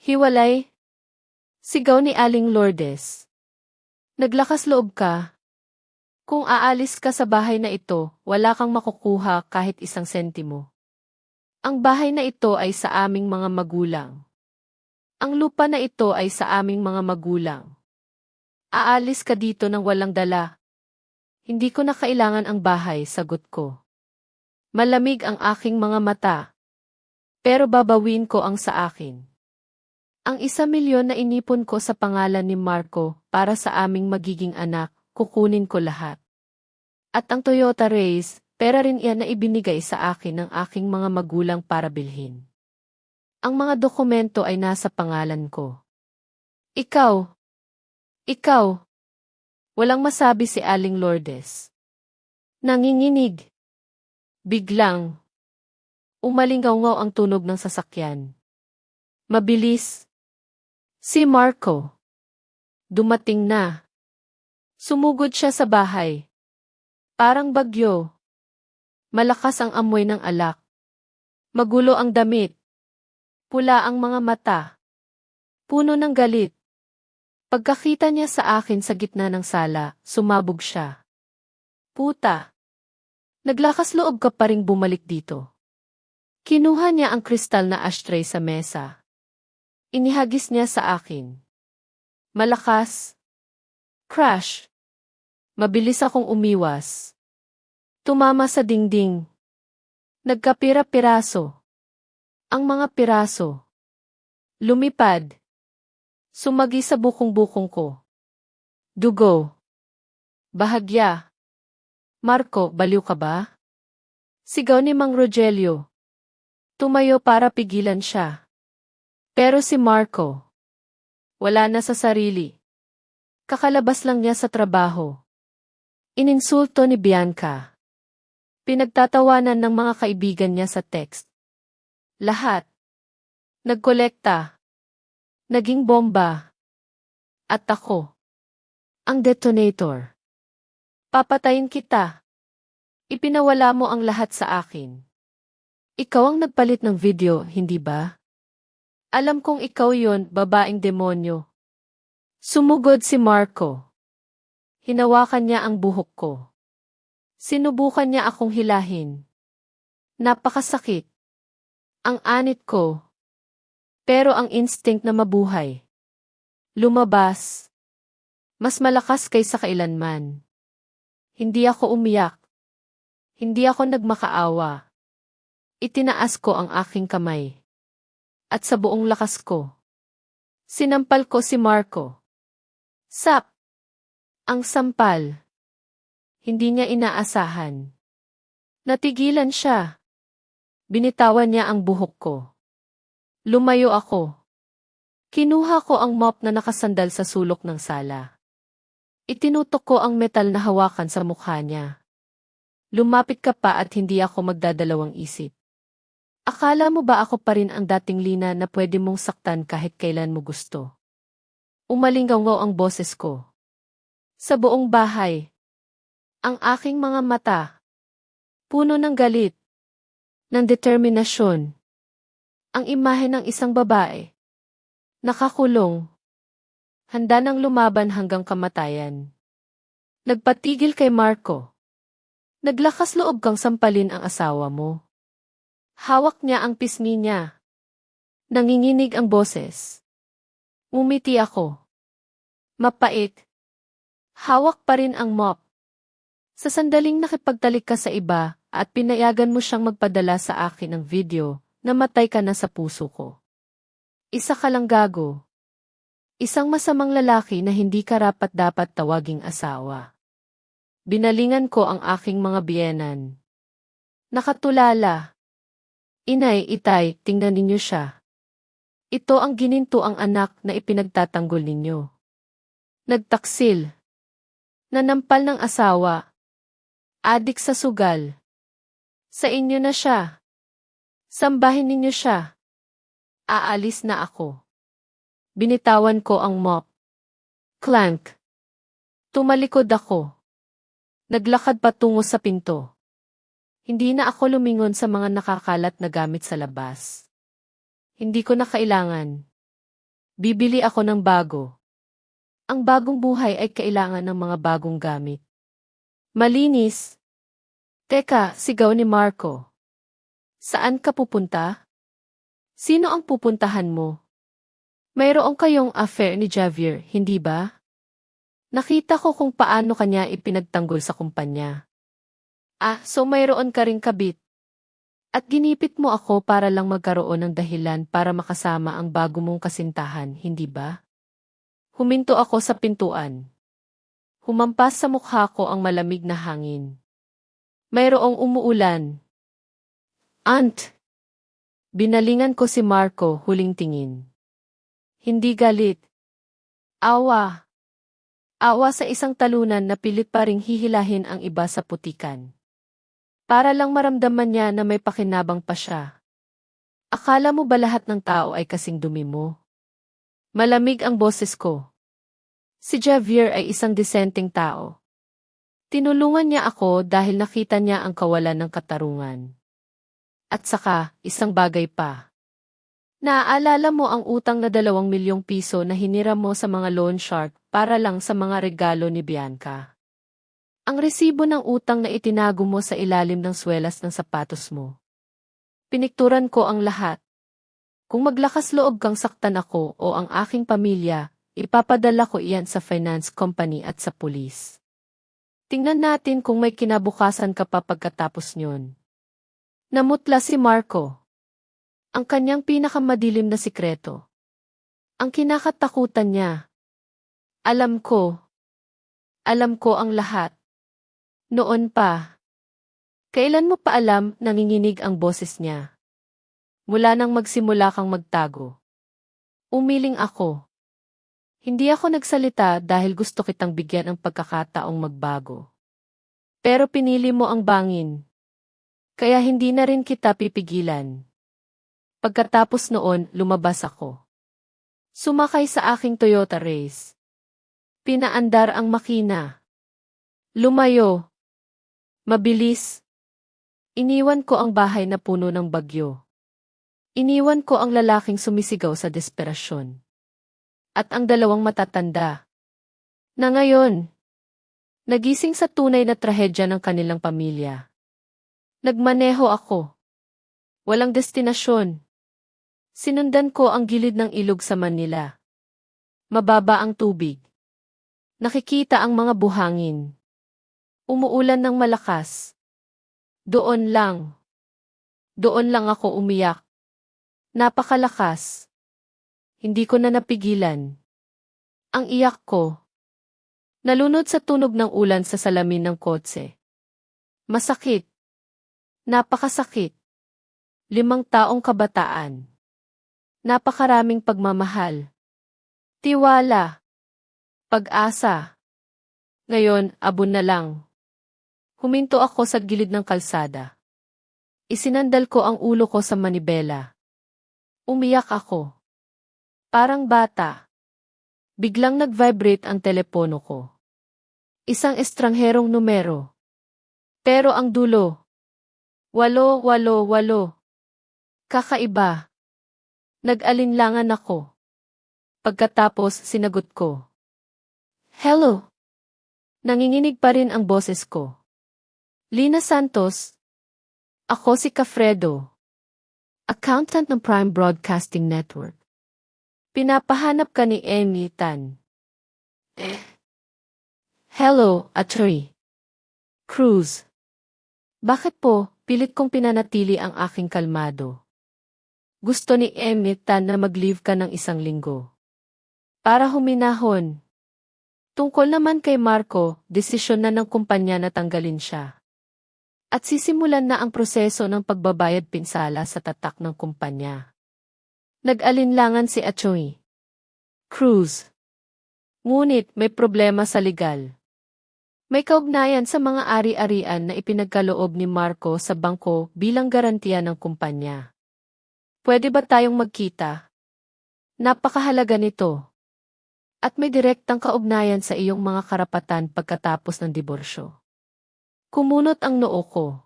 S1: Hiwalay? Sigaw ni Aling Lourdes. Naglakas loob ka. Kung aalis ka sa bahay na ito, wala kang makukuha kahit 1 sentimo. Ang bahay na ito ay sa aming mga magulang. Ang lupa na ito ay sa aming mga magulang. Aalis ka dito nang walang dala. Hindi ko na kailangan ang bahay, sagot ko. Malamig ang aking mga mata. Pero babawin ko ang sa akin. Ang 1 milyon na inipon ko sa pangalan ni Marco para sa aming magiging anak, kukunin ko lahat. At ang Toyota Race, pera rin iyan na ibinigay sa akin ng aking mga magulang para bilhin. Ang mga dokumento ay nasa pangalan ko. Ikaw. Walang masabi si Aling Lourdes. Nanginginig. Biglang. Umalingaw-ngaw ang tunog ng sasakyan. Mabilis. Si Marco. Dumating na. Sumugod siya sa bahay. Parang bagyo. Malakas ang amoy ng alak. Magulo ang damit. Pula ang mga mata. Puno ng galit. Pagkakita niya sa akin sa gitna ng sala, sumabog siya. Puta. Naglakas loob ka pa ring bumalik dito. Kinuha niya ang kristal na ashtray sa mesa. Inihagis niya sa akin. Malakas. Crash. Mabilis akong umiwas. Tumama sa dingding. Nagkapira-piraso. Ang mga piraso. Lumipad. Sumagi sa bukong-bukong ko. Dugo. Bahagya. Marco, baliw ka ba? Sigaw ni Mang Rogelio. Tumayo para pigilan siya. Pero si Marco. Wala na sa sarili. Kakalabas lang niya sa trabaho. Ininsulto ni Bianca. Pinagtatawanan ng mga kaibigan niya sa text. Lahat. Nagkolekta. Naging bomba. At ako. Ang detonator. Papatayin kita. Ipinawala mo ang lahat sa akin. Ikaw ang nagpalit ng video, hindi ba? Alam kong ikaw yon, babaeng demonyo. Sumugod si Marco. Hinawakan niya ang buhok ko. Sinubukan niya akong hilahin. Napakasakit. Ang anit ko. Pero ang instinct na mabuhay. Lumabas. Mas malakas kaysa kailanman. Hindi ako umiyak. Hindi ako nagmakaawa. Itinaas ko ang aking kamay. At sa buong lakas ko. Sinampal ko si Marco. Sap! Ang sampal. Hindi niya inaasahan. Natigilan siya. Binitawan niya ang buhok ko. Lumayo ako. Kinuha ko ang mop na nakasandal sa sulok ng sala. Itinutok ko ang metal na hawakan sa mukha niya. Lumapit ka pa at hindi ako magdadalawang isip. Akala mo ba ako pa rin ang dating Lina na pwede mong saktan kahit kailan mo gusto? Umalingaw ang boses ko. Sa buong bahay. Ang aking mga mata. Puno ng galit. Ng determinasyon. Ang imahe ng isang babae. Nakakulong. Handa nang lumaban hanggang kamatayan. Nagpatigil kay Marco. Naglakas loob kang sampalin ang asawa mo. Hawak niya ang pisngi niya. Nanginginig ang boses. Umiti ako. Mapait. Hawak pa rin ang mop. Sa sandaling nakipagtalik ka sa iba at pinayagan mo siyang magpadala sa akin ng video, namatay ka na sa puso ko. Isa ka lang gago. Isang masamang lalaki na hindi karapat-dapat tawaging asawa. Binalingan ko ang aking mga biyenan. Nakatulala. Inay, itay, tingnan ninyo siya. Ito ang gininto ang anak na ipinagtatanggol ninyo. Nagtaksil. Nanampal ng asawa. Adik sa sugal. Sa inyo na siya. Sambahin ninyo siya. Aalis na ako. Binitawan ko ang mop. Clank. Tumalikod ako. Naglakad patungo sa pinto. Hindi na ako lumingon sa mga nakakalat na gamit sa labas. Hindi ko na kailangan. Bibili ako ng bago. Ang bagong buhay ay kailangan ng mga bagong gamit. Malinis. Teka, sigaw ni Marco. Saan ka pupunta? Sino ang pupuntahan mo? Mayroong kayong affair ni Javier, hindi ba? Nakita ko kung paano kanya ipinagtanggol sa kumpanya. So mayroon ka ring kabit. At ginipit mo ako para lang magkaroon ng dahilan para makasama ang bago mong kasintahan, hindi ba? Huminto ako sa pintuan. Humampas sa mukha ko ang malamig na hangin. Mayroong umuulan. Aunt! Binalingan ko si Marco, huling tingin. Hindi galit. Awa. Awa sa isang talunan na pilit pa ring hihilahin ang iba sa putikan. Para lang maramdaman niya na may pakinabang pa siya. Akala mo ba lahat ng tao ay kasing dumi mo? Malamig ang boses ko. Si Javier ay isang disenteng tao. Tinulungan niya ako dahil nakita niya ang kawalan ng katarungan. At saka, isang bagay pa. Naaalala mo ang utang na 2 milyong piso na hiniram mo sa mga loan shark para lang sa mga regalo ni Bianca? Ang resibo ng utang na itinago mo sa ilalim ng swelas ng sapatos mo. Pinikturan ko ang lahat. Kung maglakas loob kang saktan ako o ang aking pamilya, ipapadala ko iyan sa finance company at sa pulis. Tingnan natin kung may kinabukasan ka pa pagkatapos nyon. Namutla si Marco. Ang kanyang pinakamadilim na sikreto. Ang kinakatakutan niya. Alam ko. Alam ko ang lahat. Noon pa. Kailan mo pa alam nanginginig ang boses niya? Mula nang magsimula kang magtago. Umiling ako. Hindi ako nagsalita dahil gusto kitang bigyan ng pagkakataong magbago. Pero pinili mo ang bangin. Kaya hindi na rin kita pipigilan. Pagkatapos noon, lumabas ako. Sumakay sa aking Toyota Race. Pinaandar ang makina. Lumayo. Mabilis. Iniwan ko ang bahay na puno ng bagyo. Iniwan ko ang lalaking sumisigaw sa desperasyon. At ang dalawang matatanda. Na ngayon, nagising sa tunay na trahedya ng kanilang pamilya. Nagmaneho ako. Walang destinasyon. Sinundan ko ang gilid ng ilog sa Manila. Mababa ang tubig. Nakikita ang mga buhangin. Umuulan ng malakas. Doon lang. Doon lang ako umiyak. Napakalakas. Hindi ko na napigilan. Ang iyak ko. Nalunod sa tunog ng ulan sa salamin ng kotse. Masakit. Napakasakit. 5 taong kabataan. Napakaraming pagmamahal. Tiwala. Pag-asa. Ngayon, abon na lang. Huminto ako sa gilid ng kalsada. Isinandal ko ang ulo ko sa manibela. Umiyak ako. Parang bata. Biglang nag-vibrate ang telepono ko. Isang estrangherong numero. Pero ang dulo. 888. Kakaiba. Nag-alinlangan ako. Pagkatapos sinagot ko. Hello. Nanginginig pa rin ang boses ko. Lina Santos. Ako si Cafredo. Accountant ng Prime Broadcasting Network. Pinapahanap ka ni Amy Tan. Hello, Attorney Cruz. Bakit po, pilit kong pinanatili ang aking kalmado. Gusto ni Amy Tan na mag-leave ka ng 1 linggo. Para huminahon. Tungkol naman kay Marco, desisyon na ng kumpanya na tanggalin siya. At sisimulan na ang proseso ng pagbabayad pinsala sa tatak ng kumpanya. Nag-alinlangan si Atty. Cruz. Ngunit may problema sa legal. May kaugnayan sa mga ari-arian na ipinagkaloob ni Marco sa bangko bilang garantiya ng kumpanya. Pwede ba tayong magkita? Napakahalaga nito. At may direktang kaugnayan sa iyong mga karapatan pagkatapos ng diborsyo. Kumunot ang noo ko.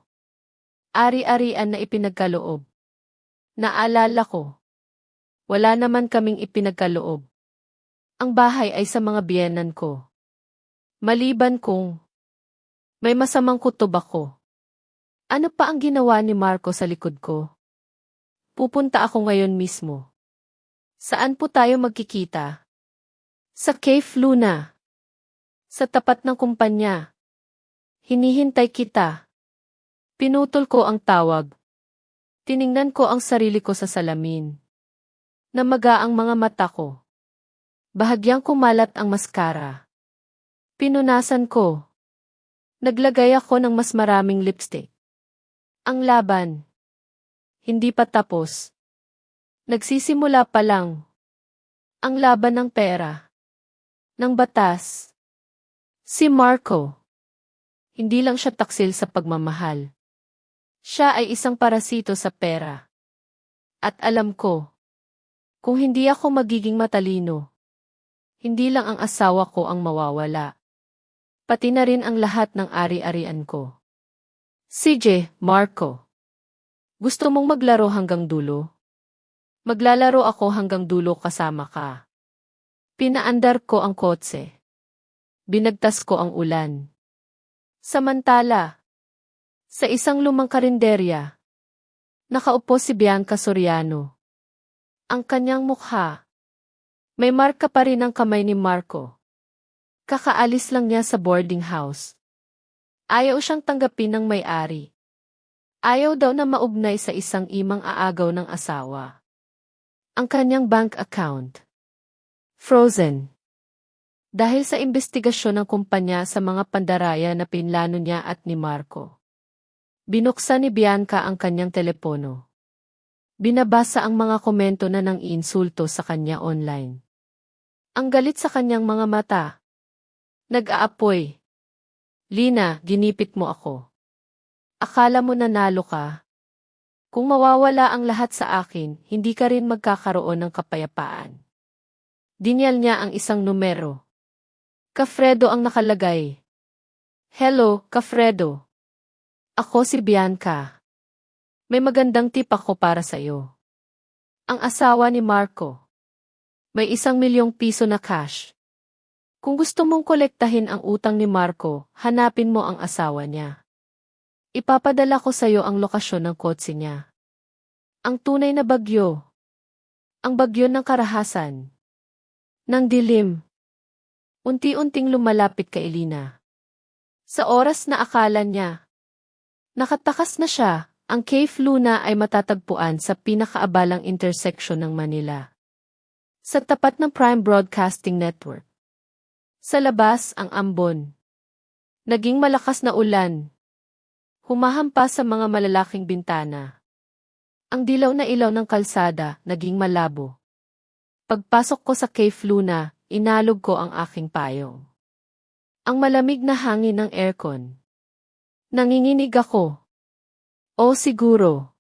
S1: Ari-arian na ipinagkaloob. Naalala ko. Wala naman kaming ipinagkaloob. Ang bahay ay sa mga biyenan ko. Maliban kung may masamang kutob ako. Ano pa ang ginawa ni Marco sa likod ko? Pupunta ako ngayon mismo. Saan po tayo magkikita? Sa Cave Luna. Sa tapat ng kumpanya. Hinihintay kita. Pinutol ko ang tawag. Tiningnan ko ang sarili ko sa salamin. Namaga ang mga mata ko. Bahagyang kumalat ang maskara. Pinunasan ko. Naglagay ako ng mas maraming lipstick. Ang laban. Hindi pa tapos. Nagsisimula pa lang. Ang laban ng pera. Ng batas. Si Marco. Hindi lang siya taksil sa pagmamahal. Siya ay isang parasito sa pera. At alam ko, kung hindi ako magiging matalino, hindi lang ang asawa ko ang mawawala. Pati na rin ang lahat ng ari-arian ko. CJ, Marco. Gusto mong maglaro hanggang dulo? Maglalaro ako hanggang dulo kasama ka. Pinaandar ko ang kotse. Binagtas ko ang ulan. Samantala, sa isang lumang karinderya, nakaupo si Bianca Soriano. Ang kanyang mukha. May marka pa rin ang kamay ni Marco. Kakaalis lang niya sa boarding house. Ayaw siyang tanggapin ng may-ari. Ayaw daw na maugnay sa isang imang aagaw ng asawa. Ang kanyang bank account. Frozen. Dahil sa investigasyon ng kumpanya sa mga pandaraya na pinlano niya at ni Marco. Binuksan ni Bianca ang kanyang telepono. Binabasa ang mga komento na nang iinsulto sa kanya online. Ang galit sa kanyang mga mata. Nag-aapoy. Lina, ginipit mo ako. Akala mo nanalo ka? Kung mawawala ang lahat sa akin, hindi ka rin magkakaroon ng kapayapaan. Dinyal niya ang isang numero. Kafredo ang nakalagay. Hello, Kafredo. Ako si Bianca. May magandang tip ako para sa iyo. Ang asawa ni Marco. May 1 milyong piso na cash. Kung gusto mong kolektahin ang utang ni Marco, hanapin mo ang asawa niya. Ipapadala ko sa iyo ang lokasyon ng kotse niya. Ang tunay na bagyo. Ang bagyo ng karahasan. Ng dilim. Unti-unting lumalapit kay Elina. Sa oras na akala niya nakatakas na siya, ang Cave Luna ay matatagpuan sa pinakaabalang intersection ng Manila. Sa tapat ng Prime Broadcasting Network. Sa labas ang ambon. Naging malakas na ulan. Humahampas sa mga malalaking bintana. Ang dilaw na ilaw ng kalsada naging malabo. Pagpasok ko sa Cave Luna, inalog ko ang aking payong. Ang malamig na hangin ng aircon. Nanginginig ako. O siguro.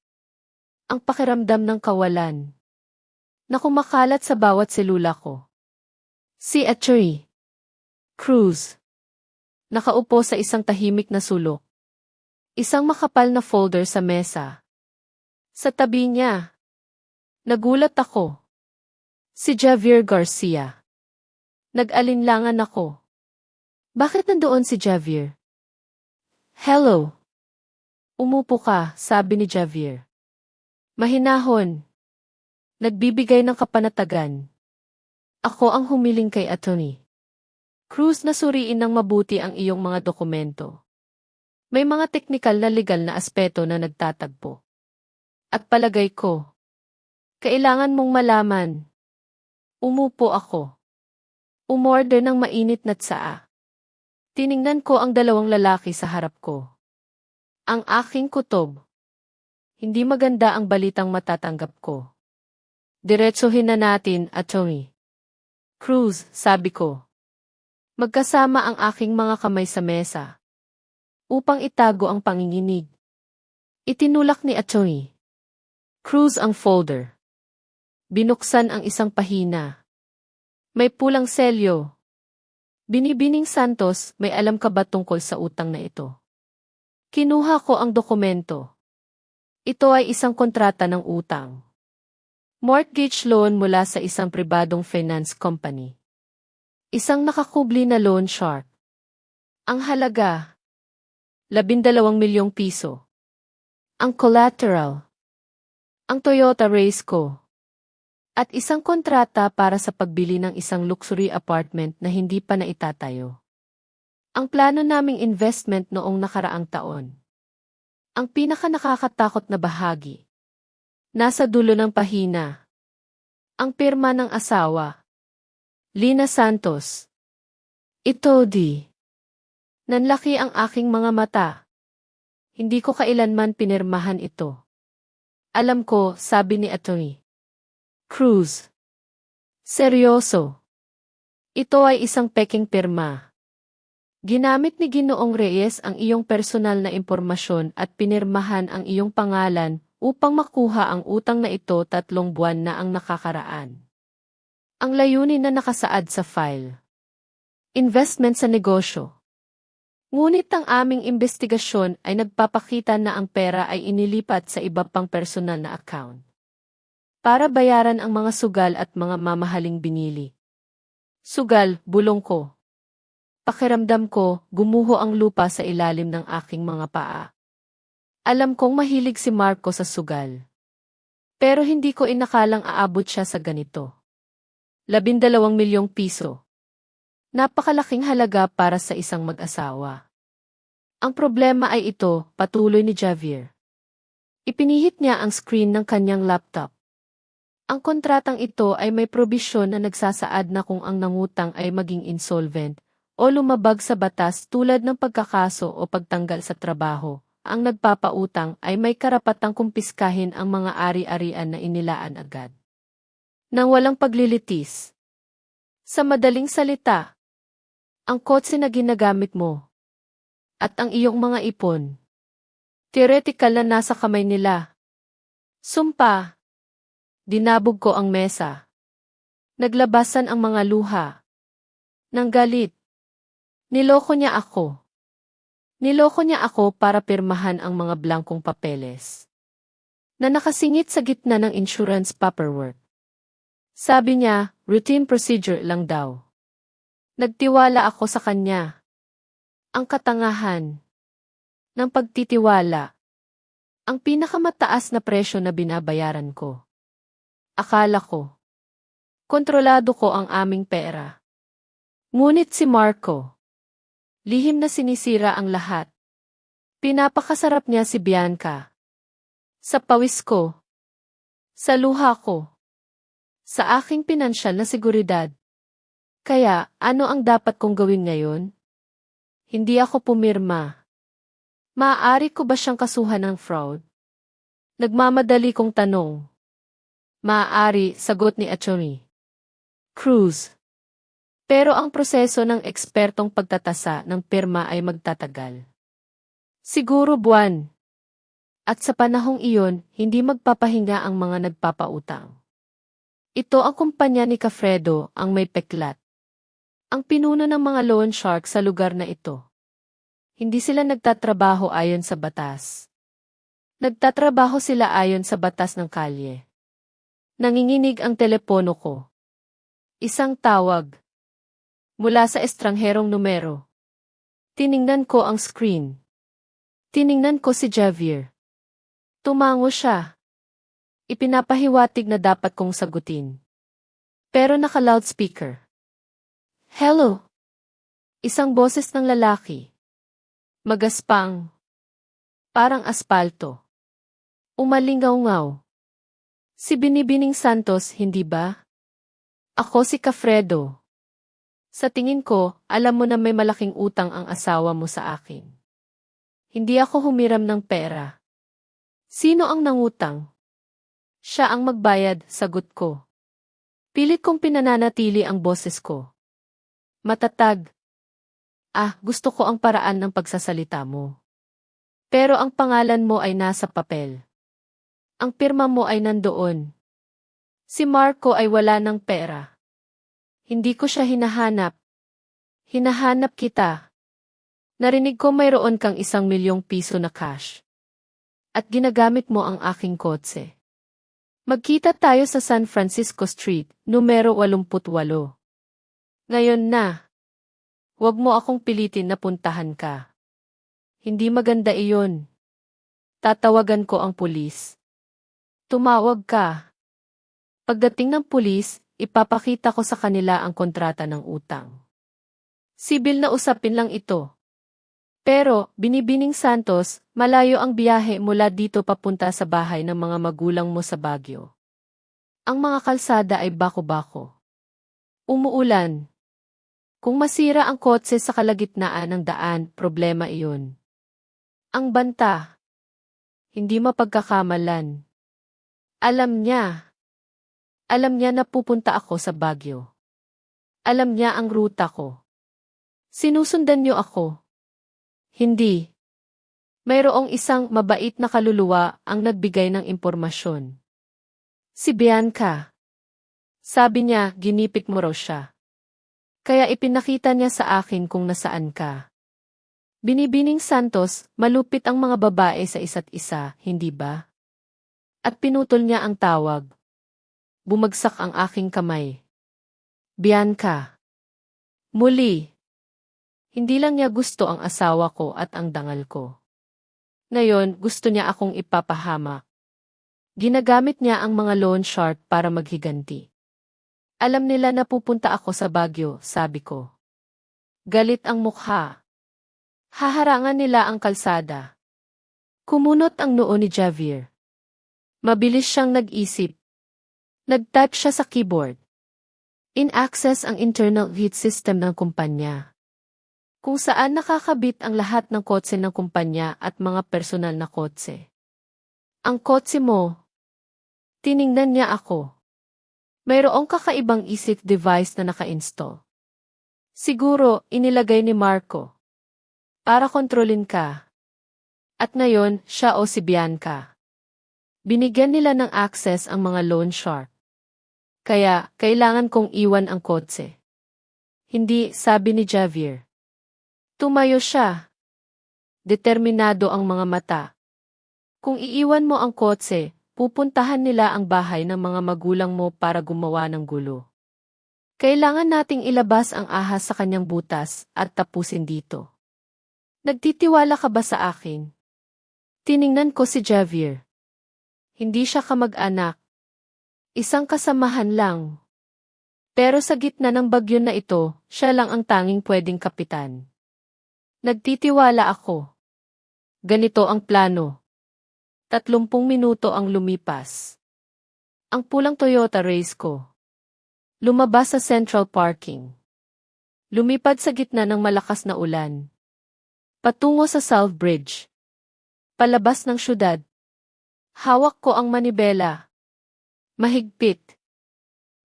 S1: Ang pakiramdam ng kawalan. Na kumakalat sa bawat selula ko. Si Attorney Cruz. Nakaupo sa isang tahimik na sulok. Isang makapal na folder sa mesa. Sa tabi niya. Nagulat ako. Si Javier Garcia. Nag-alinlangan ako. Bakit nandoon si Javier? Hello. Umupo ka, sabi ni Javier. Mahinahon. Nagbibigay ng kapanatagan. Ako ang humiling kay Atty. Cruz na suriin ng mabuti ang iyong mga dokumento. May mga teknikal na legal na aspeto na nagtatagpo. At palagay ko, kailangan mong malaman. Umupo ako. Umorder ng mainit na tsaa. Tiningnan ko ang 2 lalaki sa harap ko. Ang aking kutob. Hindi maganda ang balitang matatanggap ko. Diretsuhin na natin, Atty. Cruz, sabi ko. Magkasama ang aking mga kamay sa mesa. Upang itago ang panginginig. Itinulak ni Atty. Cruz ang folder. Binuksan ang isang pahina. May pulang selyo. Binibining Santos, may alam ka ba tungkol sa utang na ito? Kinuha ko ang dokumento. Ito ay isang kontrata ng utang. Mortgage loan mula sa isang pribadong finance company. Isang nakakubli na loan shark. Ang halaga, 12 milyong piso. Ang collateral, ang Toyota race ko. At isang kontrata para sa pagbili ng isang luxury apartment na hindi pa naitatayo. Ang plano naming investment noong nakaraang taon. Ang pinaka-nakakatakot na bahagi. Nasa dulo ng pahina. Ang pirma ng asawa. Lina Santos. Ito di. Nanlaki ang aking mga mata. Hindi ko kailanman pinirmahan ito. Alam ko, sabi ni Atty. Cruz. Seryoso. Ito ay isang peking pirma. Ginamit ni Ginoong Reyes ang iyong personal na impormasyon at pinirmahan ang iyong pangalan upang makuha ang utang na ito 3 buwan na ang nakakaraan. Ang layunin na nakasaad sa file. Investment sa negosyo. Ngunit ang aming investigasyon ay nagpapakita na ang pera ay inilipat sa iba pang personal na account. Para bayaran ang mga sugal at mga mamahaling binili. Sugal, bulong ko. Pakiramdam ko, gumuho ang lupa sa ilalim ng aking mga paa. Alam kong mahilig si Marco sa sugal. Pero hindi ko inakalang aabot siya sa ganito. 12 milyong piso. Napakalaking halaga para sa isang mag-asawa. Ang problema ay ito, patuloy ni Javier. Ipinihit niya ang screen ng kanyang laptop. Ang kontratang ito ay may probisyon na nagsasaad na kung ang nangutang ay maging insolvent o lumabag sa batas tulad ng pagkakaso o pagtanggal sa trabaho, ang nagpapautang ay may karapatang kumpiskahin ang mga ari-arian na inilaan agad. Nang walang paglilitis. Sa madaling salita, ang kotse na ginagamit mo at ang iyong mga ipon, theoretical na nasa kamay nila. Sumpa. Dinabog ko ang mesa. Naglabasan ang mga luha. Ng galit. Niloko niya ako. Niloko niya ako para pirmahan ang mga blankong papeles na nakasingit sa gitna ng insurance paperwork. Sabi niya, routine procedure lang daw. Nagtiwala ako sa kanya. Ang katangahan ng pagtitiwala. Ang pinakamataas na presyo na binabayaran ko. Akala ko. Kontrolado ko ang aming pera. Ngunit si Marco. Lihim na sinisira ang lahat. Pinapakasarap niya si Bianca. Sa pawis ko. Sa luha ko. Sa aking pinansyal na seguridad. Kaya, ano ang dapat kong gawin ngayon? Hindi ako pumirma. Maaari ko ba siyang kasuhan ng fraud? Nagmamadali kong tanong. Maaari, sagot ni Atty. Cruz. Pero ang proseso ng ekspertong pagtatasa ng pirma ay magtatagal. Siguro buwan. At sa panahong iyon, hindi magpapahinga ang mga nagpapautang. Ito ang kumpanya ni Cafredo, ang may peklat. Ang pinuno ng mga loan shark sa lugar na ito. Hindi sila nagtatrabaho ayon sa batas. Nagtatrabaho sila ayon sa batas ng kalye. Nanginginig ang telepono ko. Isang tawag. Mula sa estrangherong numero. Tiningnan ko ang screen. Tiningnan ko si Javier. Tumango siya. Ipinapahiwatig na dapat kong sagutin. Pero naka-loudspeaker. Hello. Isang boses ng lalaki. Magaspang. Parang aspalto. Umalingaw-ngaw. Si Binibining Santos, hindi ba? Ako si Cafredo. Sa tingin ko, alam mo na may malaking utang ang asawa mo sa akin. Hindi ako humiram ng pera. Sino ang nangutang? Siya ang magbayad, sagot ko. Pilit kong pinananatili ang boses ko. Matatag. Gusto ko ang paraan ng pagsasalita mo. Pero ang pangalan mo ay nasa papel. Ang pirma mo ay nandoon. Si Marco ay wala ng pera. Hindi ko siya hinahanap. Hinahanap kita. Narinig ko mayroon kang 1,000,000 piso na cash. At ginagamit mo ang aking kotse. Magkita tayo sa San Francisco Street, numero 88. Ngayon na. Huwag mo akong pilitin na puntahan ka. Hindi maganda iyon. Tatawagan ko ang pulis. Tumawag ka. Pagdating ng pulis, ipapakita ko sa kanila ang kontrata ng utang. Sibil na usapin lang ito. Pero, Binibining Santos, malayo ang biyahe mula dito papunta sa bahay ng mga magulang mo sa Baguio. Ang mga kalsada ay bako-bako. Umuulan. Kung masira ang kotse sa kalagitnaan ng daan, problema iyon. Ang banta. Hindi mapagkakamalan. Alam niya. Alam niya na pupunta ako sa Baguio. Alam niya ang ruta ko. Sinusundan niyo ako. Hindi. Mayroong isang mabait na kaluluwa ang nagbigay ng impormasyon. Si Bianca. Sabi niya, ginipit mo raw siya. Kaya ipinakita niya sa akin kung nasaan ka. Binibining Santos, malupit ang mga babae sa isa't isa, hindi ba? At pinutol niya ang tawag. Bumagsak ang aking kamay. Bianca. Muli. Hindi lang niya gusto ang asawa ko at ang dangal ko. Ngayon, gusto niya akong ipapahamak. Ginagamit niya ang mga loan shark para maghiganti. Alam nila na pupunta ako sa Baguio, sabi ko. Galit ang mukha. Haharangan nila ang kalsada. Kumunot ang noo ni Javier. Mabilis siyang nag-isip. Nag-type siya sa keyboard. In-access ang internal heat system ng kumpanya. Kung saan nakakabit ang lahat ng kotse ng kumpanya at mga personal na kotse. Ang kotse mo. Tiningnan niya ako. Mayroong kakaibang isik device na naka-install. Siguro, inilagay ni Marco. Para kontrolin ka. At ngayon, siya o si Bianca. Binigyan nila ng access ang mga loan shark. Kaya, kailangan kong iwan ang kotse. Hindi, sabi ni Javier. Tumayo siya. Determinado ang mga mata. Kung iiwan mo ang kotse, pupuntahan nila ang bahay ng mga magulang mo para gumawa ng gulo. Kailangan nating ilabas ang ahas sa kanyang butas at tapusin dito. Nagtitiwala ka ba sa akin? Tiningnan ko si Javier. Hindi siya kamag-anak. Isang kasamahan lang. Pero sa gitna ng bagyo na ito, siya lang ang tanging pwedeng kapitan. Nagtitiwala ako. Ganito ang plano. 30 minuto ang lumipas. Ang pulang Toyota race ko. Lumabas sa central parking. Lumipad sa gitna ng malakas na ulan. Patungo sa South Bridge. Palabas ng syudad. Hawak ko ang manibela. Mahigpit.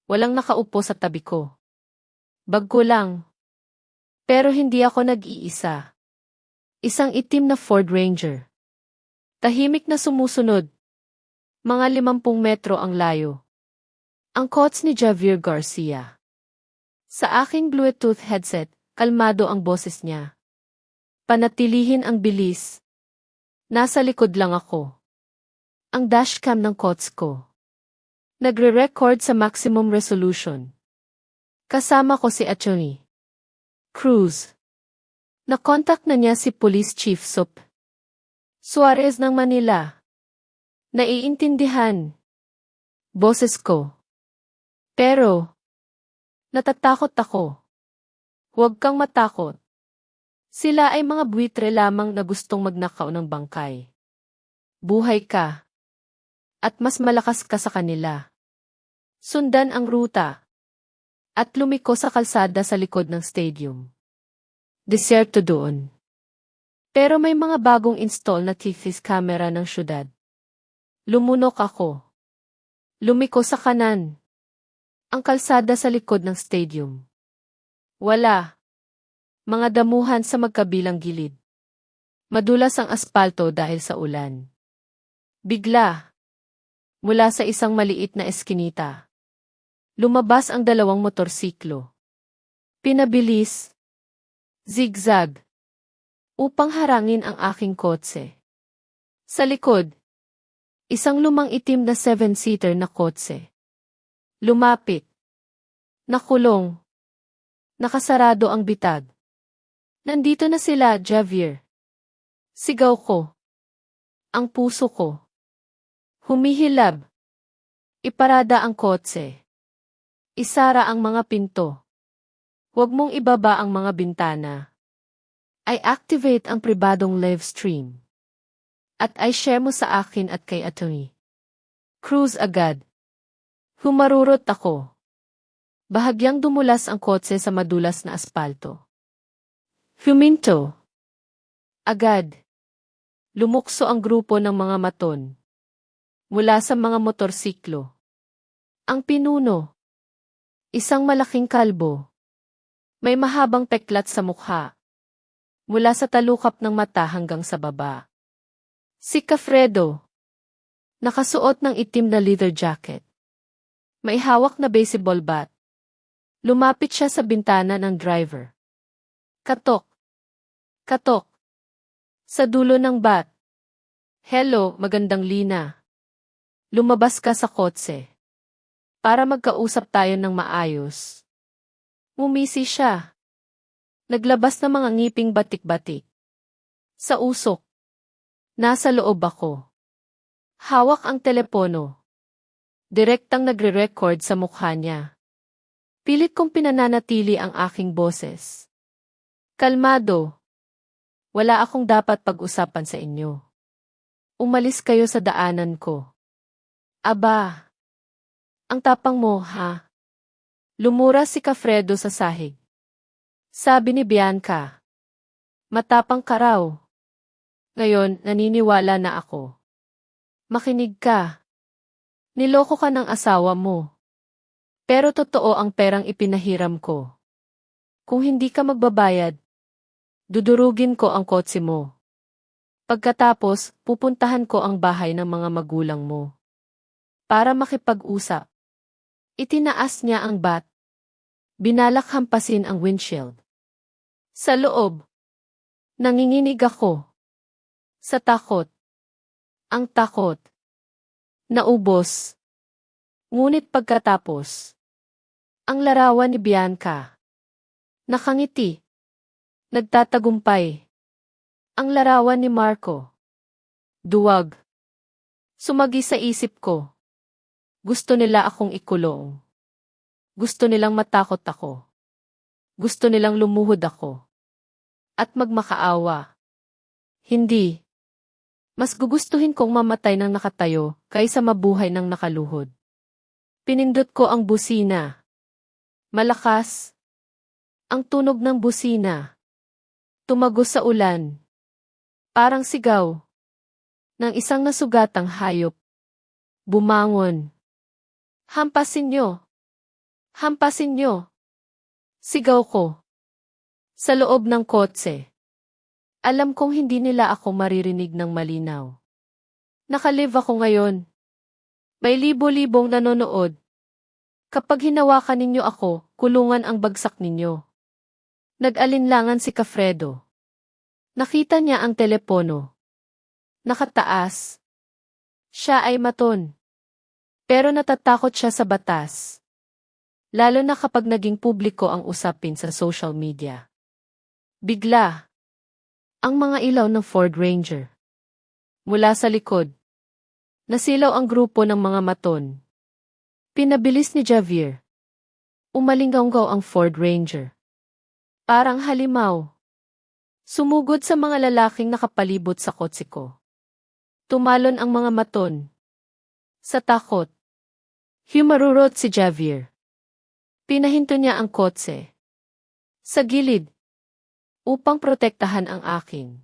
S1: Walang nakaupo sa tabi ko. Bag ko lang. Pero hindi ako nag-iisa. Isang itim na Ford Ranger. Tahimik na sumusunod. Mga 50 metro ang layo. Ang coach ni Javier Garcia. Sa aking Bluetooth headset, kalmado ang boses niya. Panatilihin ang bilis. Nasa likod lang ako. Ang dashcam ng coach ko. Nagre-record sa maximum resolution. Kasama ko si Atty. Cruz. Nakontak na niya si Police Chief Sup. Suarez ng Manila. Naiintindihan. Boses ko. Pero, natatakot ako. Huwag kang matakot. Sila ay mga buwitre lamang na gustong magnakaw ng bangkay. Buhay ka. At mas malakas ka sa kanila. Sundan ang ruta. At lumiko sa kalsada sa likod ng stadium. Deserto doon. Pero may mga bagong install na TFS camera ng syudad. Lumunok ako. Lumiko sa kanan. Ang kalsada sa likod ng stadium. Wala. Mga damuhan sa magkabilang gilid. Madulas ang aspalto dahil sa ulan. Bigla. Mula sa isang maliit na eskinita. Lumabas ang 2 motorsiklo. Pinabilis. Zigzag. Upang harangin ang aking kotse. Sa likod. Isang lumang itim na 7-seater na kotse. Lumapit. Nakulong. Nakasarado ang bitag. Nandito na sila, Javier. Sigaw ko. Ang puso ko. Humihilab. Iparada ang kotse. Isara ang mga pinto. Huwag mong ibaba ang mga bintana. I activate ang pribadong live stream. At ay share mo sa akin at kay Atty. Cruz agad. Humarurot ako. Bahagyang dumulas ang kotse sa madulas na aspalto. Huminto. Agad. Lumukso ang grupo ng mga maton. Mula sa mga motorsiklo. Ang pinuno. Isang malaking kalbo. May mahabang peklat sa mukha. Mula sa talukap ng mata hanggang sa baba. Si Cafredo. Nakasuot ng itim na leather jacket. May hawak na baseball bat. Lumapit siya sa bintana ng driver. Katok. Katok. Sa dulo ng bat. Hello, magandang lina. Lumabas ka sa kotse. Para magkausap tayo ng maayos. Ngumisi siya. Naglabas ng mga ngiping batik-batik. Sa usok. Nasa loob ako. Hawak ang telepono. Direktang nagre-record sa mukha niya. Pilit kong pinananatili ang aking boses. Kalmado. Wala akong dapat pag-usapan sa inyo. Umalis kayo sa daanan ko. Aba. Ang tapang mo, ha? Lumura si Cafredo sa sahig. Sabi ni Bianca. Matapang ka raw. Ngayon, naniniwala na ako. Makinig ka. Niloko ka ng asawa mo. Pero totoo ang perang ipinahiram ko. Kung hindi ka magbabayad, dudurugin ko ang kotse mo. Pagkatapos, pupuntahan ko ang bahay ng mga magulang mo. Para makipag-usap. Itinaas niya ang bat. Binalak hampasin ang windshield. Sa loob. Nanginginig ako. Sa takot. Ang takot. Naubos. Ngunit pagkatapos. Ang larawan ni Bianca. Nakangiti. Nagtatagumpay. Ang larawan ni Marco. Duwag. Sumagi sa isip ko. Gusto nila akong ikulong. Gusto nilang matakot ako. Gusto nilang lumuhod ako. At magmakaawa. Hindi. Mas gugustuhin kong mamatay ng nakatayo kaysa mabuhay ng nakaluhod. Pinindot ko ang busina. Malakas. Ang tunog ng busina. Tumagos sa ulan. Parang sigaw. Ng isang nasugatang hayop. Bumangon. Hampasin niyo. Hampasin niyo. Sigaw ko. Sa loob ng kotse. Alam kong hindi nila ako maririnig ng malinaw. Nakalive ako ngayon. May libo-libong nanonood. Kapag hinawakan ninyo ako, kulungan ang bagsak ninyo. Nag-alinlangan si Kafredo. Nakita niya ang telepono. Nakataas. Siya ay maton. Pero natatakot siya sa batas. Lalo na kapag naging publiko ang usapin sa social media. Bigla. Ang mga ilaw ng Ford Ranger. Mula sa likod. Nasilaw ang grupo ng mga maton. Pinabilis ni Javier. Umalinggaw ang Ford Ranger. Parang halimaw. Sumugod sa mga lalaking nakapalibot sa kotse ko. Tumalon ang mga maton. Sa takot. Humarurot si Javier. Pinahinto niya ang kotse. Sa gilid. Upang protektahan ang akin.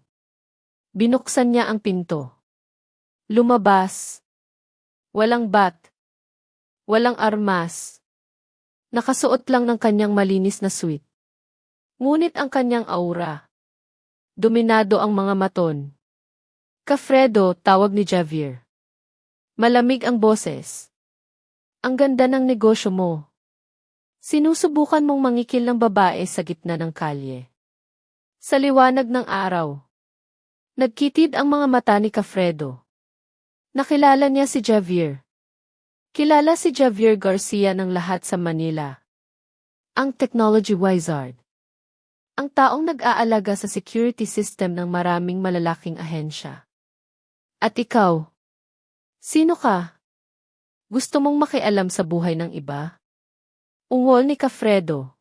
S1: Binuksan niya ang pinto. Lumabas. Walang bat. Walang armas. Nakasuot lang ng kanyang malinis na suit. Ngunit ang kanyang aura. Dominado ang mga maton. Kafredo, tawag ni Javier. Malamig ang boses. Ang ganda ng negosyo mo. Sinusubukan mong mangikil ng babae sa gitna ng kalye. Sa liwanag ng araw. Nagkitid ang mga mata ni Kafredo. Nakilala niya si Javier. Kilala si Javier Garcia ng lahat sa Manila. Ang technology wizard. Ang taong nag-aalaga sa security system ng maraming malalaking ahensya. At ikaw? Sino ka? Gusto mong makialam sa buhay ng iba? Ungol ni Kafredo.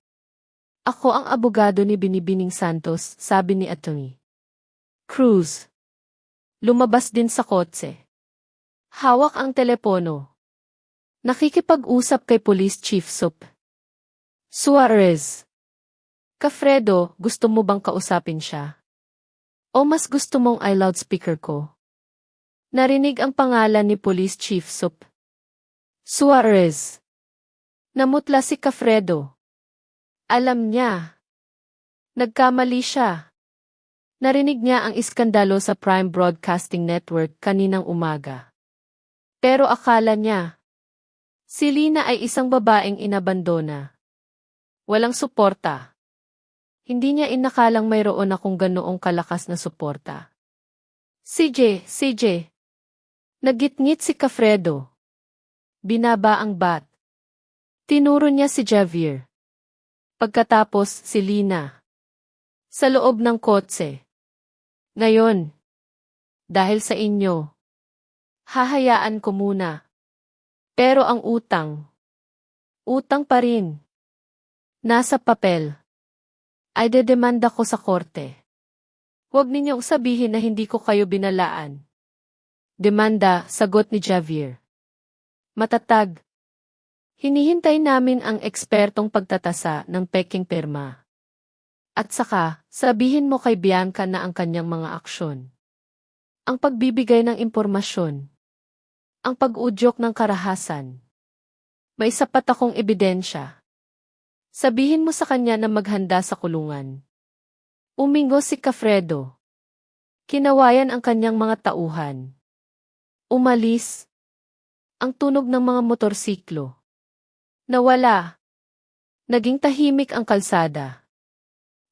S1: Ako ang abogado ni Binibining Santos, sabi ni Atty. Cruz. Lumabas din sa kotse. Hawak ang telepono. Nakikipag-usap kay Police Chief Sup. Suarez. Kafredo, gusto mo bang kausapin siya? O mas gusto mong i-loudspeaker ko? Narinig ang pangalan ni Police Chief Sup. Suarez. Namutla si Kafredo. Alam niya. Nagkamali siya. Narinig niya ang iskandalo sa Prime Broadcasting Network kaninang umaga. Pero akala niya, si Lina ay isang babaeng inabandona. Walang suporta. Hindi niya inakalang mayroon akong ganoong kalakas na suporta. CJ. Nagitngit si Kafredo. Binaba ang bat. Tinuro niya si Javier. Pagkatapos si Lina. Sa loob ng kotse. Ngayon. Dahil sa inyo. Hahayaan ko muna. Pero ang utang. Utang pa rin. Nasa papel. Ay dedemanda ko sa korte. Huwag ninyong sabihin na hindi ko kayo binalaan. Demanda, sagot ni Javier. Matatag. Hinihintay namin ang ekspertong pagtatasa ng peking pirma. At saka, sabihin mo kay Bianca na ang kanyang mga aksyon. Ang pagbibigay ng impormasyon. Ang pag-udyok ng karahasan. May sapat akong ebidensya. Sabihin mo sa kanya na maghanda sa kulungan. Umingo si Kafredo. Kinawayan ang kanyang mga tauhan. Umalis. Ang tunog ng mga motorsiklo. Nawala. Naging tahimik ang kalsada.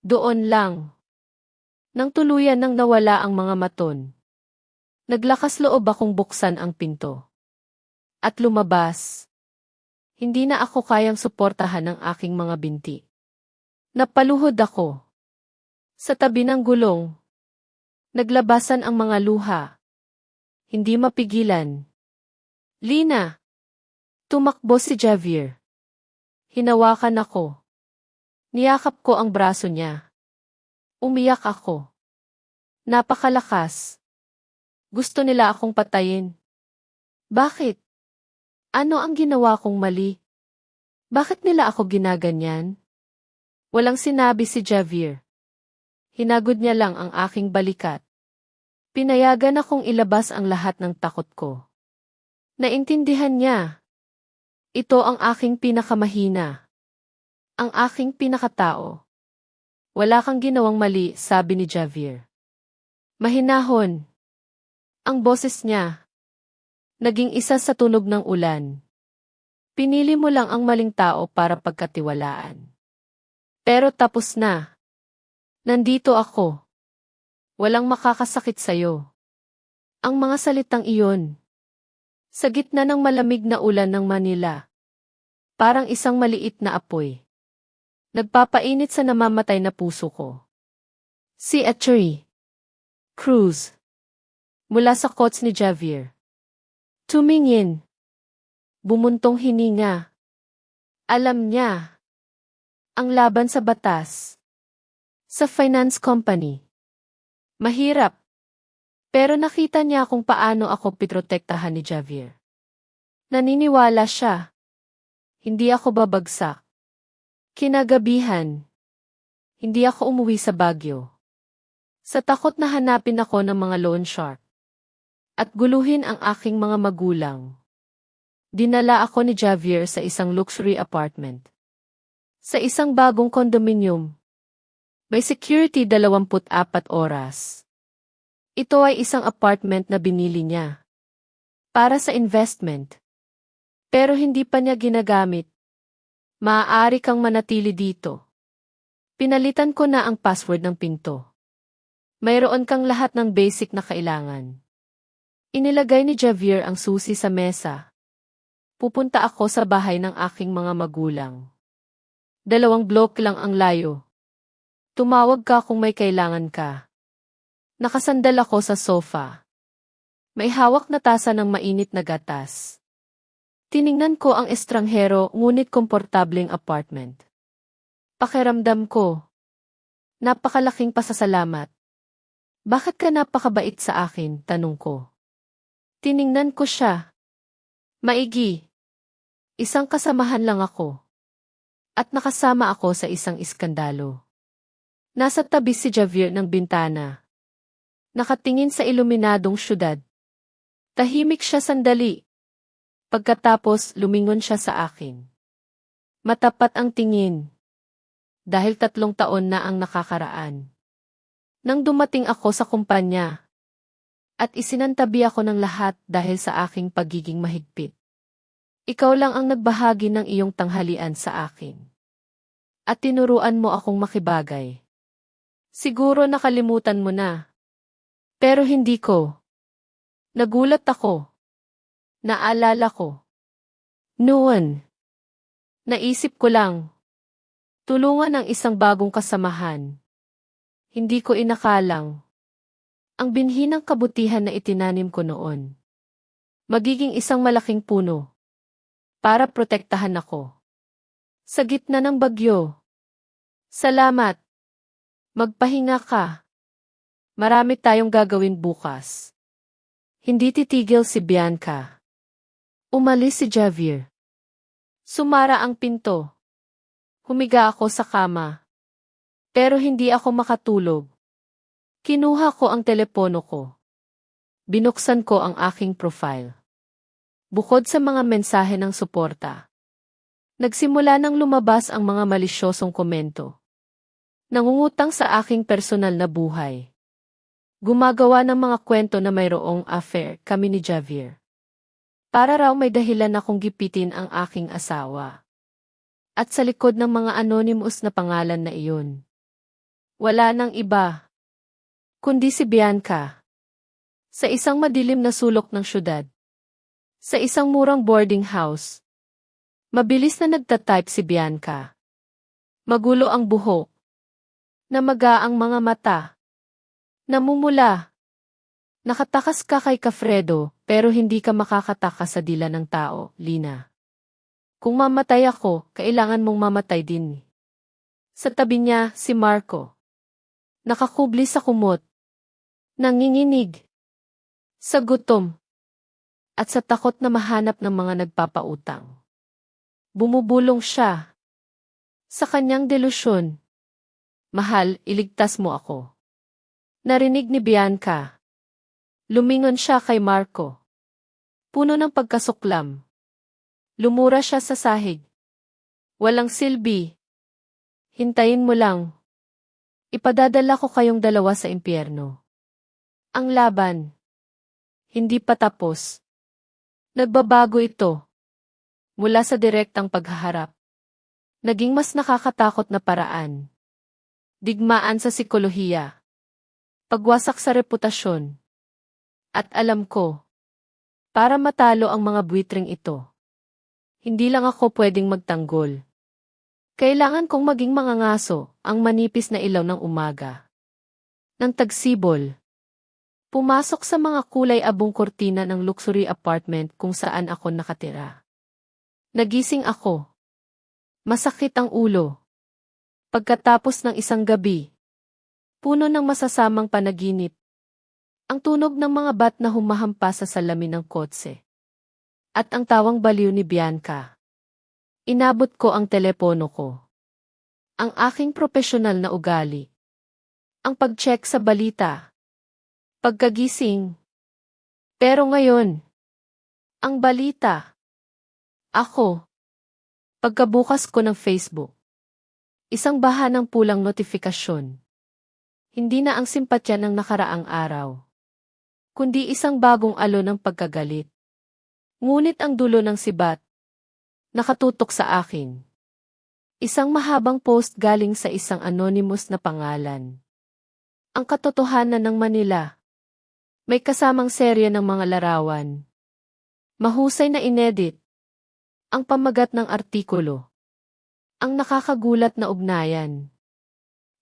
S1: Doon lang. Nang tuluyan nang nawala ang mga maton, naglakas loob akong buksan ang pinto. At lumabas. Hindi na ako kayang suportahan ang aking mga binti. Napaluhod ako. Sa tabi ng gulong, naglabasan ang mga luha. Hindi mapigilan. Lina! Tumakbo si Javier. Hinawakan ako. Niyakap ko ang braso niya. Umiyak ako. Napakalakas. Gusto nila akong patayin. Bakit? Ano ang ginawa kong mali? Bakit nila ako ginaganyan? Walang sinabi si Javier. Hinagod niya lang ang aking balikat. Pinayagan akong ilabas ang lahat ng takot ko. Naintindihan niya. Ito ang aking pinakamahina. Ang aking pinakatao. Wala kang ginawang mali, sabi ni Javier. Mahinahon. Ang boses niya. Naging isa sa tunog ng ulan. Pinili mo lang ang maling tao para pagkatiwalaan. Pero tapos na. Nandito ako. Walang makakasakit sa'yo. Ang mga salitang iyon. Sa gitna ng malamig na ulan ng Manila. Parang isang maliit na apoy. Nagpapainit sa namamatay na puso ko. Si Etchery Cruz. Mula sa quotes ni Javier. Tumingin. Bumuntong hininga. Alam niya. Ang laban sa batas. Sa finance company. Mahirap. Pero nakita niya kung paano ako pitrotektahan ni Javier. Naniniwala siya. Hindi ako babagsak. Kinagabihan. Hindi ako umuwi sa Baguio. Sa takot na hanapin ako ng mga loan shark. At guluhin ang aking mga magulang. Dinala ako ni Javier sa isang luxury apartment. Sa isang bagong condominium. May security 24 oras. Ito ay isang apartment na binili niya. Para sa investment. Pero hindi pa niya ginagamit. Maaari kang manatili dito. Pinalitan ko na ang password ng pinto. Mayroon kang lahat ng basic na kailangan. Inilagay ni Javier ang susi sa mesa. Pupunta ako sa bahay ng aking mga magulang. 2 block lang ang layo. Tumawag ka kung may kailangan ka. Nakasandal ako sa sofa. May hawak na tasa ng mainit na gatas. Tiningnan ko ang estranghero ngunit komportableng apartment. Pakiramdam ko. Napakalaking pasasalamat. Bakit ka napakabait sa akin, tanong ko. Tiningnan ko siya. Maigi. Isang kasamahan lang ako. At nakasama ako sa isang iskandalo. Nasa tabi si Javier ng bintana. Nakatingin sa iluminadong syudad. Tahimik siya sandali. Pagkatapos lumingon siya sa akin. Matapat ang tingin. Dahil 3 taon na ang nakakaraan. Nang dumating ako sa kumpanya. At isinantabi ako ng lahat dahil sa aking pagiging mahigpit. Ikaw lang ang nagbahagi ng iyong tanghalian sa akin. At tinuruan mo akong makibagay. Siguro nakalimutan mo na. Pero hindi ko. Nagulat ako. Naalala ko. Noon. Naisip ko lang. Tulungan ang isang bagong kasamahan. Hindi ko inakalang. Ang binhi ng kabutihan na itinanim ko noon. Magiging isang malaking puno. Para protektahan ako. Sa gitna ng bagyo. Salamat. Magpahinga ka. Marami tayong gagawin bukas. Hindi titigil si Bianca. Umalis si Javier. Sumara ang pinto. Humiga ako sa kama. Pero hindi ako makatulog. Kinuha ko ang telepono ko. Binuksan ko ang aking profile. Bukod sa mga mensahe ng suporta. Nagsimula nang lumabas ang mga malisyosong komento. Nangungutang sa aking personal na buhay. Gumagawa ng mga kwento na mayroong affair kami ni Javier. Para raw may dahilan akong gipitin ang aking asawa. At sa likod ng mga anonymous na pangalan na iyon. Wala nang iba. kundi si Bianca. Sa isang madilim na sulok ng syudad. Sa isang murang boarding house. Mabilis na nagtatype si Bianca. Magulo ang buhok. Namaga ang mga mata. Namumula. Nakatakas ka kay Kafredo, pero hindi ka makakatakas sa dila ng tao, Lina. Kung mamatay ako, kailangan mong mamatay din. Sa tabi niya, si Marco. Nakakubli sa kumot. Nanginginig. Sa gutom. At sa takot na mahanap ng mga nagpapautang. Bumubulong siya. Sa kanyang delusyon. Mahal, iligtas mo ako. Narinig ni Bianca. Lumingon siya kay Marco. Puno ng pagkasuklam. Lumura siya sa sahig. Walang silbi. Hintayin mo lang. Ipadadala ko kayong dalawa sa impyerno. Ang laban. Hindi pa tapos. Nagbabago ito. Mula sa direktang paghaharap. Naging mas nakakatakot na paraan. Digmaan sa sikolohiya. Pagwasak sa reputasyon. At alam ko, para matalo ang mga buitring ito, hindi lang ako pwedeng magtanggol. Kailangan kong maging mangangaso, ang manipis na ilaw ng umaga. Nang tagsibol. Pumasok sa mga kulay abong kortina ng luxury apartment kung saan ako nakatira. Nagising ako. Masakit ang ulo. Pagkatapos ng isang gabi. Puno ng masasamang panaginip. Ang tunog ng mga bat na humahampas sa salamin ng kotse. At ang tawang baliw ni Bianca. Inabot ko ang telepono ko. Ang aking profesional na ugali. Ang pag-check sa balita. Pagkagising. Pero ngayon, ang balita. Ako. Pagkabukas ko ng Facebook. Isang baha ng pulang notifikasyon. Hindi na ang simpatya ng nakaraang araw. Kundi isang bagong alon ng pagkagalit. Ngunit ang dulo ng sibat. Nakatutok sa akin. Isang mahabang post galing sa isang anonymous na pangalan. Ang katotohanan ng Manila. May kasamang serye ng mga larawan. Mahusay na inedit. Ang pamagat ng artikulo. Ang nakakagulat na ugnayan.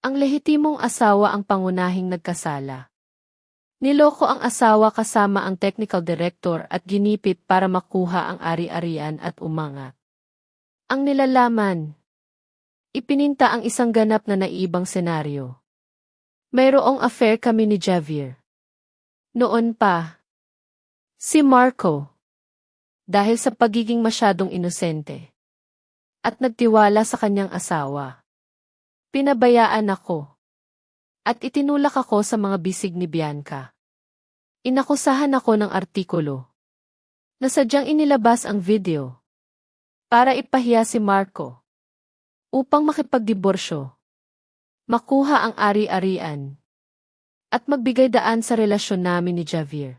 S1: Ang lehitimong asawa ang pangunahing nagkasala. Niloko ang asawa kasama ang technical director at ginipit para makuha ang ari-arian at umangat. Ang nilalaman. Ipininta ang isang ganap na naiibang senaryo. Mayroong affair kami ni Javier. Noon pa. Si Marco. Dahil sa pagiging masyadong inosente. At nagtiwala sa kanyang asawa. Pinabayaan ako. At itinulak ako sa mga bisig ni Bianca. Inakusahan ako ng artikulo. Na sadyang inilabas ang video. Para ipahiya si Marco. Upang makipagdiborsyo. Makuha ang ari-arian. At magbigay daan sa relasyon namin ni Javier.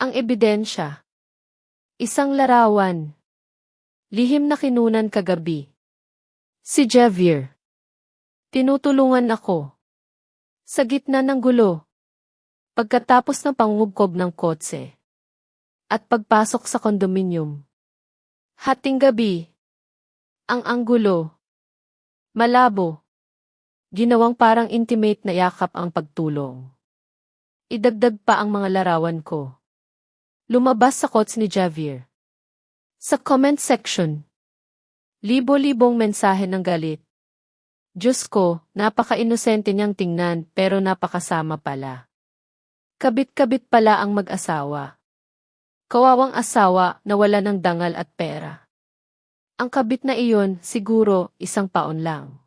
S1: Ang ebidensya. Isang larawan. Lihim na kinunan kagabi. Si Javier. Tinutulungan ako. Sa gitna ng gulo. Pagkatapos ng pangungubkob ng kotse. At pagpasok sa kondominium. Hating gabi. Ang anggulo. Malabo. Ginawang parang intimate na yakap ang pagtulong. Idagdag pa ang mga larawan ko. Lumabas sa quotes ni Javier. Sa comment section. Libo-libong mensahe ng galit. Diyos ko, napaka-inosente niyang tingnan pero napakasama pala. Kabit-kabit pala ang mag-asawa. Kawawang asawa na wala ng dangal at pera. Ang kabit na iyon, siguro, isang paon lang.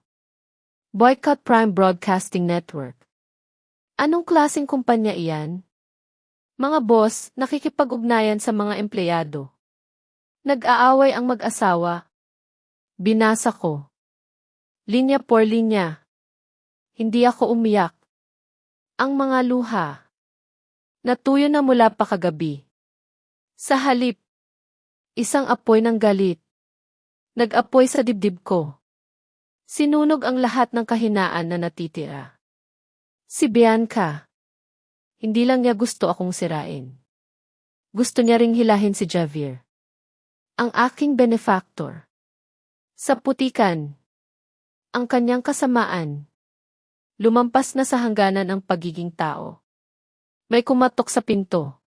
S1: Boycott Prime Broadcasting Network. Anong klaseng kumpanya iyan? Mga boss, nakikipag-ugnayan sa mga empleyado. Nag-aaway ang mag-asawa. Binasa ko. Linya por linya. Hindi ako umiyak. Ang mga luha. Natuyo na mula pa kagabi. Sa halip. Isang apoy ng galit. Nag-apoy sa dibdib ko. Sinunog ang lahat ng kahinaan na natitira. Si Bianca. Hindi lang niya gusto akong sirain. Gusto niya ring hilahin si Javier. Ang aking benefactor. Sa putikan. Ang kanyang kasamaan. Lumampas na sa hangganan ang pagiging tao. May kumatok sa pinto.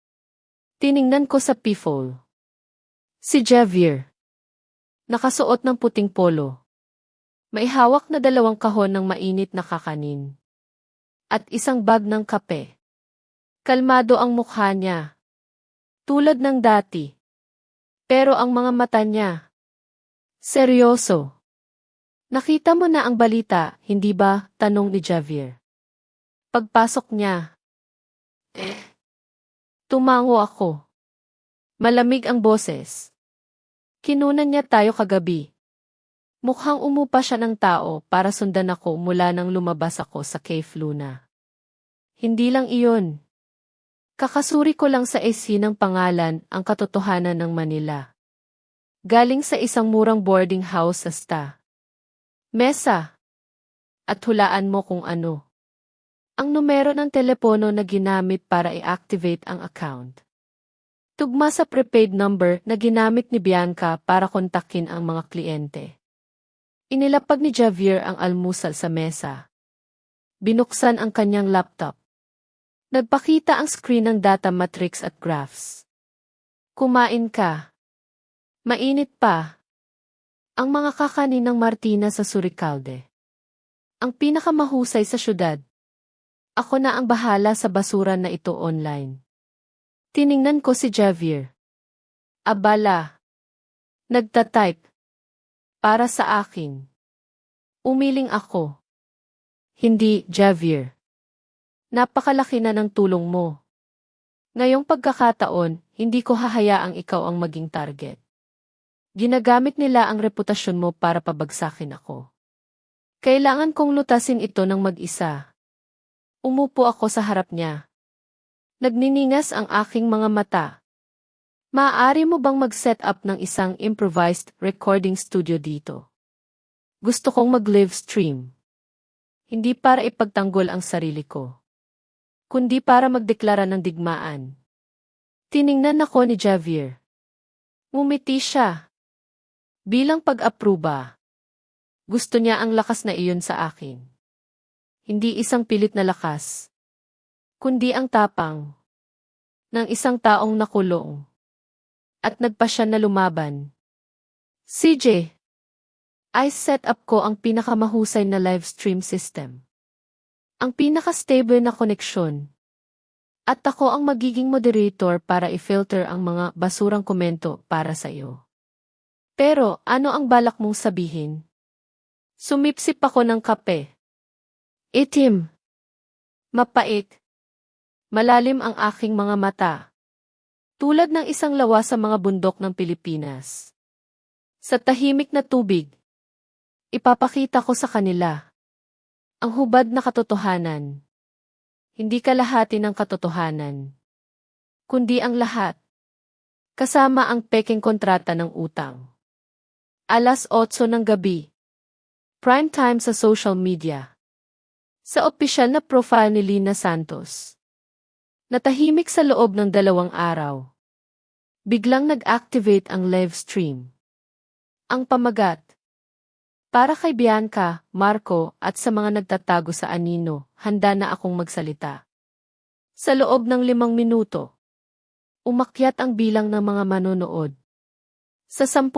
S1: Tiningnan ko sa peephole. Si Javier. Nakasuot ng puting polo. May hawak na 2 kahon ng mainit na kakanin. At isang bag ng kape. Kalmado ang mukha niya. Tulad ng dati. Pero ang mga mata niya. Seryoso. Nakita mo na ang balita, hindi ba? Tanong ni Javier. Pagpasok niya. Tumango ako. Malamig ang boses. Kinunan niya tayo kagabi. Mukhang umupa siya ng tao para sundan ako mula nang lumabas ako sa Cave Luna. Hindi lang iyon. Kakasuri ko lang sa AC ng pangalan ang katotohanan ng Manila. Galing sa isang murang boarding house sa Sta. Mesa. At hulaan mo kung ano. Ang numero ng telepono na ginamit para i-activate ang account. Tugma sa prepaid number na ginamit ni Bianca para kontakin ang mga kliyente. Inilapag ni Javier ang almusal sa mesa. Binuksan ang kanyang laptop. Nagpakita ang screen ng data matrix at graphs. Kumain ka. Mainit pa. Ang mga kakanin ng Martina sa Suricalde. Ang pinakamahusay sa syudad. Ako na ang bahala sa basura na ito online. Tiningnan ko si Javier. Abala. Nagtatype. Para sa akin. Umiling ako. Hindi, Javier. Napakalaki na ng tulong mo. Ngayong pagkakataon, hindi ko hahayaang ikaw ang maging target. Ginagamit nila ang reputasyon mo para pabagsakin ako. Kailangan kong lutasin ito ng mag-isa. Umupo ako sa harap niya. Nagniningas ang aking mga mata. Maaari mo bang mag-set up ng isang improvised recording studio dito? Gusto kong mag-live stream. Hindi para ipagtanggol ang sarili ko, kundi para magdeklara ng digmaan. Tiningnan ako ni Javier. Ngumiti siya. Bilang pag-apruba. Gusto niya ang lakas na iyon sa akin. Hindi isang pilit na lakas, kundi ang tapang ng isang taong nakulong at nagpasya na lumaban. CJ, I set up ko ang pinakamahusay na live stream system. Ang pinaka-stable na koneksyon. At ako ang magiging moderator para i-filter ang mga basurang komento para sa iyo. Pero ano ang balak mong sabihin? Sumipsip ako ng kape. Itim. Mapait. Malalim ang aking mga mata. Tulad ng isang lawa sa mga bundok ng Pilipinas. Sa tahimik na tubig, ipapakita ko sa kanila ang hubad na katotohanan. Hindi kalahati ng katotohanan, kundi ang lahat. Kasama ang pekeng kontrata ng utang. 8:00 ng gabi. Prime time sa social media. Sa opisyal na profile ni Lina Santos. Natahimik sa loob ng 2 araw. Biglang nag-activate ang live stream. Ang pamagat. Para kay Bianca, Marco at sa mga nagtatago sa anino, handa na akong magsalita. Sa loob ng 5 minuto, umakyat ang bilang ng mga manonood. Sa 10,000.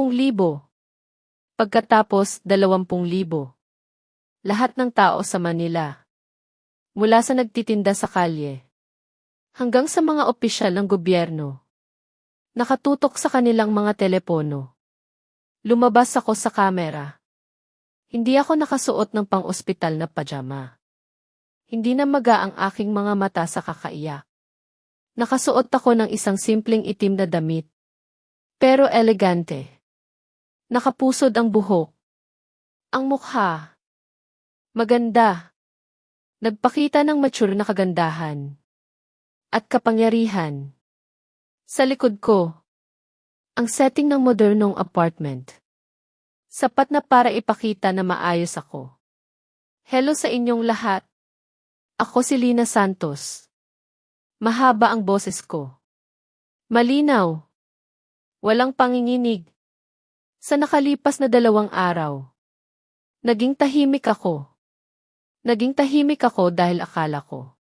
S1: Pagkatapos 20,000. Lahat ng tao sa Manila. Mula sa nagtitinda sa kalye hanggang sa mga opisyal ng gobyerno. Nakatutok sa kanilang mga telepono. Lumabas ako sa kamera. Hindi ako nakasuot ng pang-ospital na pajama. Hindi na maga ang aking mga mata sa kakaiyak. Nakasuot ako ng isang simpleng itim na damit. Pero elegante. Nakapusod ang buhok. Ang mukha. Maganda. Nagpakita ng mature na kagandahan. At kapangyarihan. Sa likod ko, ang setting ng modernong apartment. Sapat na para ipakita na maayos ako. Hello sa inyong lahat. Ako si Lina Santos. Mahaba ang boses ko. Malinaw. Walang panginginig. Sa nakalipas na 2 araw, naging tahimik ako. Naging tahimik ako dahil akala ko.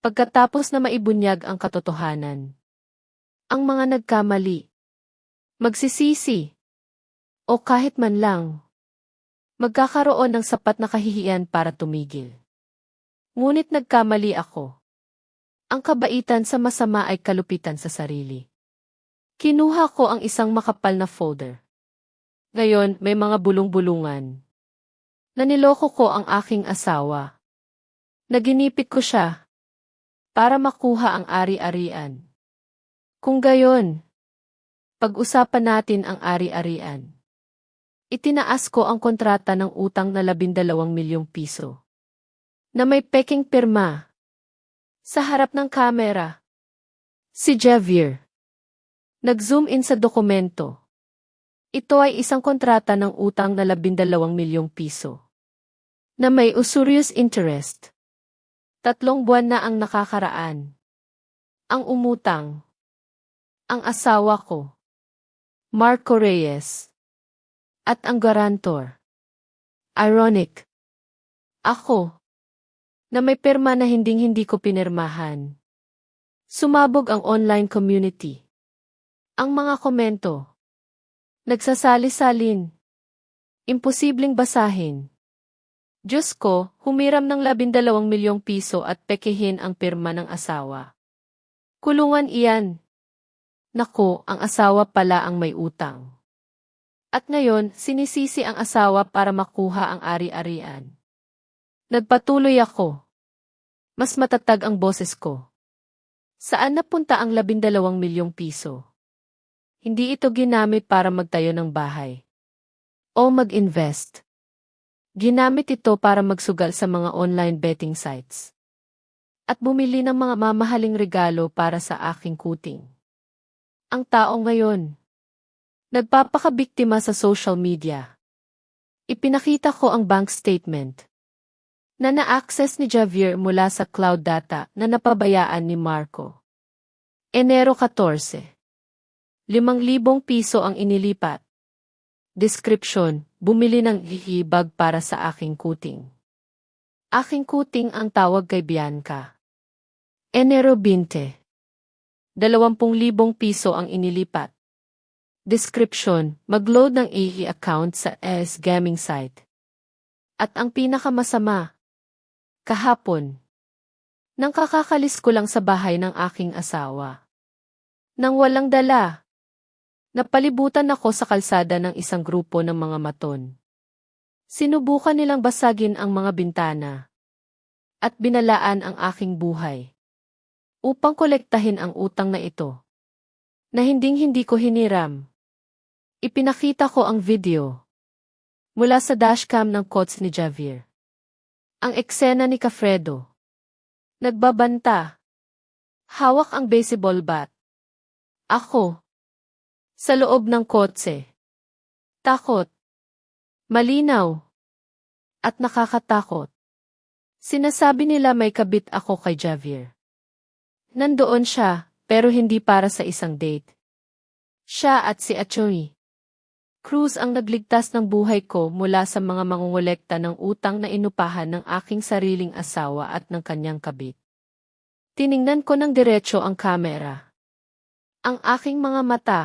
S1: Pagkatapos na maibunyag ang katotohanan, ang mga nagkamali, magsisisi, o kahit man lang, magkakaroon ng sapat na kahihiyan para tumigil. Ngunit nagkamali ako. Ang kabaitan sa masama ay kalupitan sa sarili. Kinuha ko ang isang makapal na folder. Ngayon, may mga bulong-bulungan. Naniloko ko ang aking asawa. Naginipit ko siya para makuha ang ari-arian. Kung gayon, pag-usapan natin ang ari-arian. Itinaas ko ang kontrata ng utang na 12 milyong piso na may peking pirma. Sa harap ng kamera, si Javier nag-zoom in sa dokumento. Ito ay isang kontrata ng utang na 12 milyong piso na may usurious interest. 3 buwan na ang nakakaraan. Ang umutang, ang asawa ko, Marco Reyes, at ang garantor. Ironic. Ako, na may pirma na hinding-hindi ko pinirmahan. Sumabog ang online community. Ang mga komento, nagsasali-salin. Imposibleng basahin. Diyos ko, humiram ng 12 milyong piso at pekehin ang pirma ng asawa. Kulungan iyan. Naku, ang asawa pala ang may utang. At ngayon, sinisisi ang asawa para makuha ang ari-arian. Nagpatuloy ako. Mas matatag ang boses ko. Saan napunta ang 12 milyong piso? Hindi ito ginamit para magtayo ng bahay o mag-invest. Ginamit ito para magsugal sa mga online betting sites at bumili ng mga mamahaling regalo para sa aking kuting. Ang tao ngayon, nagpapakabiktima sa social media. Ipinakita ko ang bank statement na na-access ni Javier mula sa cloud data na napabayaan ni Marco. Enero 14. 5,000 piso ang inilipat. Description, bumili ng ihibag para sa aking kuting. Aking kuting ang tawag kay Bianca. Enero 20. 20,000 piso ang inilipat. Description, mag-load ng ihi account sa gaming site. At ang pinakamasama, kahapon, nang kakakalis ko lang sa bahay ng aking asawa. Nang walang dala, napalibutan ako sa kalsada ng isang grupo ng mga maton. Sinubukan nilang basagin ang mga bintana at binalaan ang aking buhay upang kolektahin ang utang na ito na hinding-hindi ko hiniram. Ipinakita ko ang video mula sa dashcam ng kotse ni Javier. Ang eksena ni Cafredo. Nagbabanta. Hawak ang baseball bat. Ako. Sa loob ng kotse. Takot. Malinaw. At nakakatakot. Sinasabi nila may kabit ako kay Javier. Nandoon siya, pero hindi para sa isang date. Siya at si Achoy Cruz ang nagligtas ng buhay ko mula sa mga mangungolekta ng utang na inupahan ng aking sariling asawa at ng kanyang kabit. Tiningnan ko ng diretso ang kamera. Ang aking mga mata.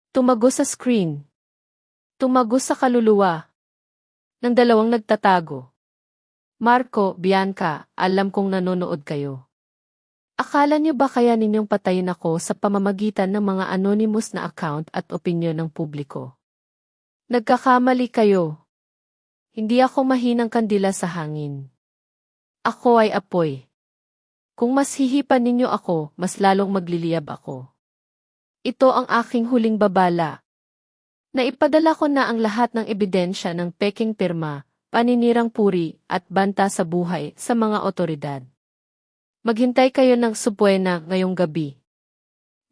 S1: Tumago sa screen. Tumago sa kaluluwa ng 2 nagtatago. Marco, Bianca, alam kong nanonood kayo. Akala niyo ba kaya ninyong patayin ako sa pamamagitan ng mga anonymous na account at opinyon ng publiko? Nagkakamali kayo. Hindi ako mahinang kandila sa hangin. Ako ay apoy. Kung mas hihipan ninyo ako, mas lalong magliliyab ako. Ito ang aking huling babala. Naipadala ko na ang lahat ng ebidensya ng peking pirma, paninirang puri, at banta sa buhay sa mga otoridad. Maghintay kayo ng subwena ngayong gabi.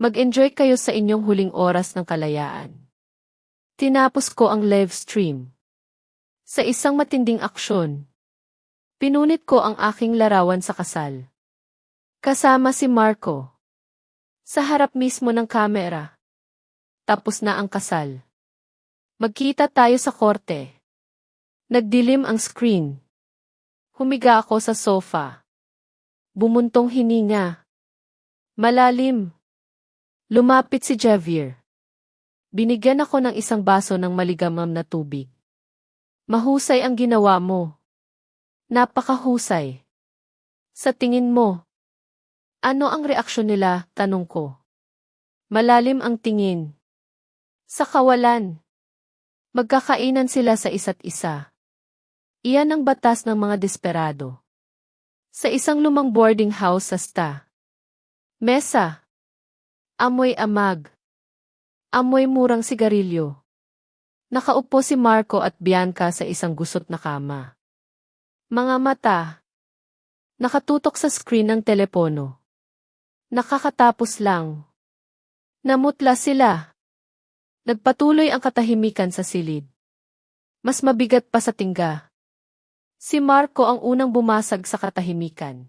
S1: Mag-enjoy kayo sa inyong huling oras ng kalayaan. Tinapos ko ang live stream sa isang matinding aksyon. Pinunit ko ang aking larawan sa kasal. Kasama si Marco. Sa harap mismo ng kamera. Tapos na ang kasal. Magkita tayo sa korte. Nagdilim ang screen. Humiga ako sa sofa. Bumuntong hininga. Malalim. Lumapit si Javier. Binigyan ako ng isang baso ng maligamgam na tubig. Mahusay ang ginawa mo. Napakahusay. Sa tingin mo, ano ang reaksyon nila, tanong ko. Malalim ang tingin. Sa kawalan. Magkakainan sila sa isa't isa. Iyan ang batas ng mga desperado. Sa isang lumang boarding house sa Sta. Mesa. Amoy amag. Amoy murang sigarilyo. Nakaupo si Marco at Bianca sa isang gusot na kama. Mga mata. Nakatutok sa screen ng telepono. Nakakatapos lang. Namutla sila. Nagpatuloy ang katahimikan sa silid. Mas mabigat pa sa tingga. Si Marco ang unang bumasag sa katahimikan.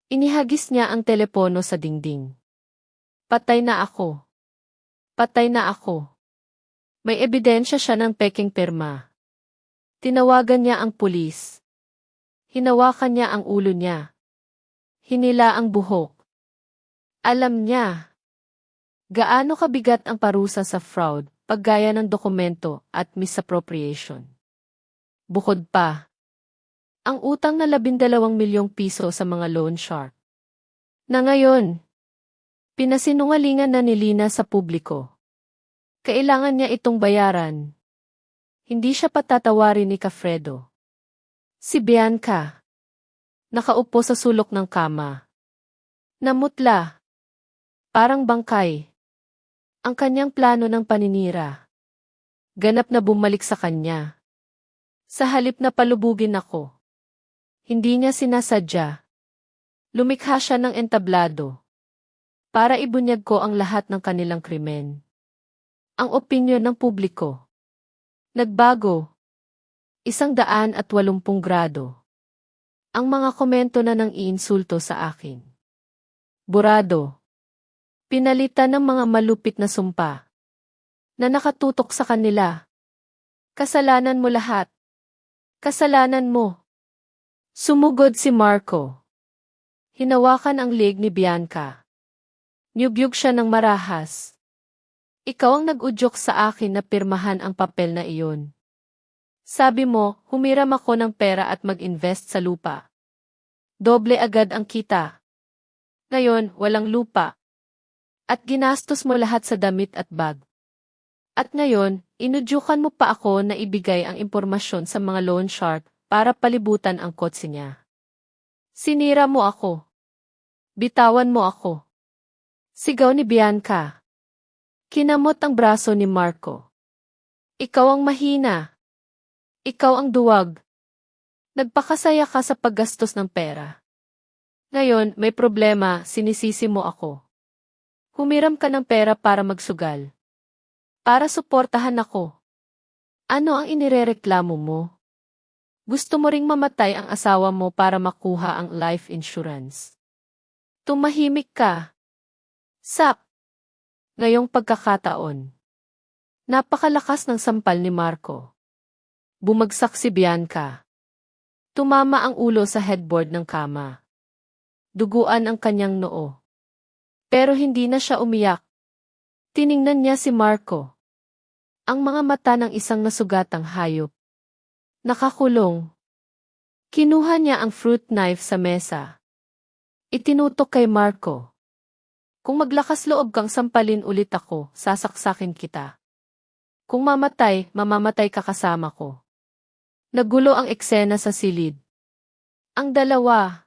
S1: Inihagis niya ang telepono sa dingding. Patay na ako. Patay na ako. May ebidensya siya ng peking pirma. Tinawagan niya ang pulis. Hinawakan niya ang ulo niya. Hinila ang buhok. Alam niya. Gaano kabigat ang parusa sa fraud, paggaya ng dokumento at misappropriation. Bukod pa, ang utang na 12 milyong piso sa mga loan shark. Na ngayon, pinasinungalingan na ni Lina sa publiko. Kailangan niya itong bayaran. Hindi siya patatawarin ni Cafredo. Si Bianca. Nakaupo sa sulok ng kama. Namutla. Parang bangkay. Ang kanyang plano ng paninira. Ganap na bumalik sa kanya. Sa halip na palubugin ako. Hindi niya sinasadya. Lumikha siya ng entablado. Para ibunyag ko ang lahat ng kanilang krimen. Ang opinyon ng publiko. Nagbago. 180 grado. Ang mga komento na nang iinsulto sa akin. Burado. Pinalitan ng mga malupit na sumpa. Na nakatutok sa kanila. Kasalanan mo lahat. Kasalanan mo. Sumugod si Marco. Hinawakan ang leg ni Bianca. Niyugyug siya ng marahas. Ikaw ang nag-udyok sa akin na pirmahan ang papel na iyon. Sabi mo, humiram ako ng pera at mag-invest sa lupa. Doble agad ang kita. Ngayon, walang lupa. At ginastos mo lahat sa damit at bag. At ngayon, inudyukan mo pa ako na ibigay ang impormasyon sa mga loan shark para palibutan ang kotse niya. Sinira mo ako. Bitawan mo ako. Sigaw ni Bianca. Kinamot ang braso ni Marco. Ikaw ang mahina. Ikaw ang duwag. Nagpakasaya ka sa paggastos ng pera. Ngayon, may problema, sinisisi mo ako. Humiram ka ng pera para magsugal. Para suportahan ako. Ano ang inirereklamo mo? Gusto mo ring mamatay ang asawa mo para makuha ang life insurance. Tumahimik ka. Sap. Ngayong pagkakataon. Napakalakas ng sampal ni Marco. Bumagsak si Bianca. Tumama ang ulo sa headboard ng kama. Duguan ang kanyang noo. Pero hindi na siya umiyak. Tiningnan niya si Marco. Ang mga mata ng isang nasugatang hayop. Nakakulong. Kinuha niya ang fruit knife sa mesa. Itinutok kay Marco. Kung maglakas loob kang sampalin ulit ako, sasaksakin kita. Kung mamamatay ka kasama ko. Nagulo ang eksena sa silid. Ang dalawa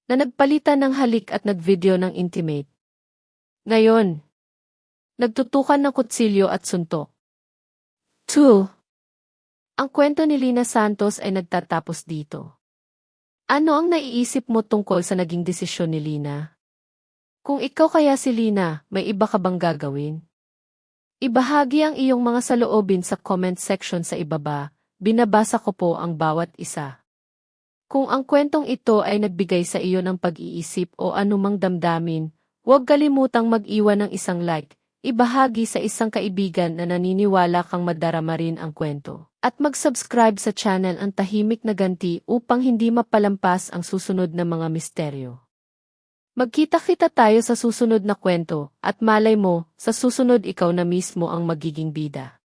S1: na nagpalitan ng halik at nagvideo ng intimate. Ngayon, nagtutukan ng kutsilyo at suntok. 2. Ang kwento ni Lina Santos ay nagtatapos dito. Ano ang naiisip mo tungkol sa naging desisyon ni Lina? Kung ikaw kaya si Lina, may iba ka bang gagawin? Ibahagi ang iyong mga saloobin sa comment section sa ibaba. Binabasa ko po ang bawat isa. Kung ang kwentong ito ay nagbigay sa iyo ng pag-iisip o anumang damdamin, huwag kalimutang mag-iwan ng isang like, ibahagi sa isang kaibigan na naniniwala kang madarama rin ang kwento, at mag-subscribe sa channel Ang Tahimik na Ganti upang hindi mapalampas ang susunod na mga misteryo. Magkita-kita tayo sa susunod na kwento, at malay mo, sa susunod ikaw na mismo ang magiging bida.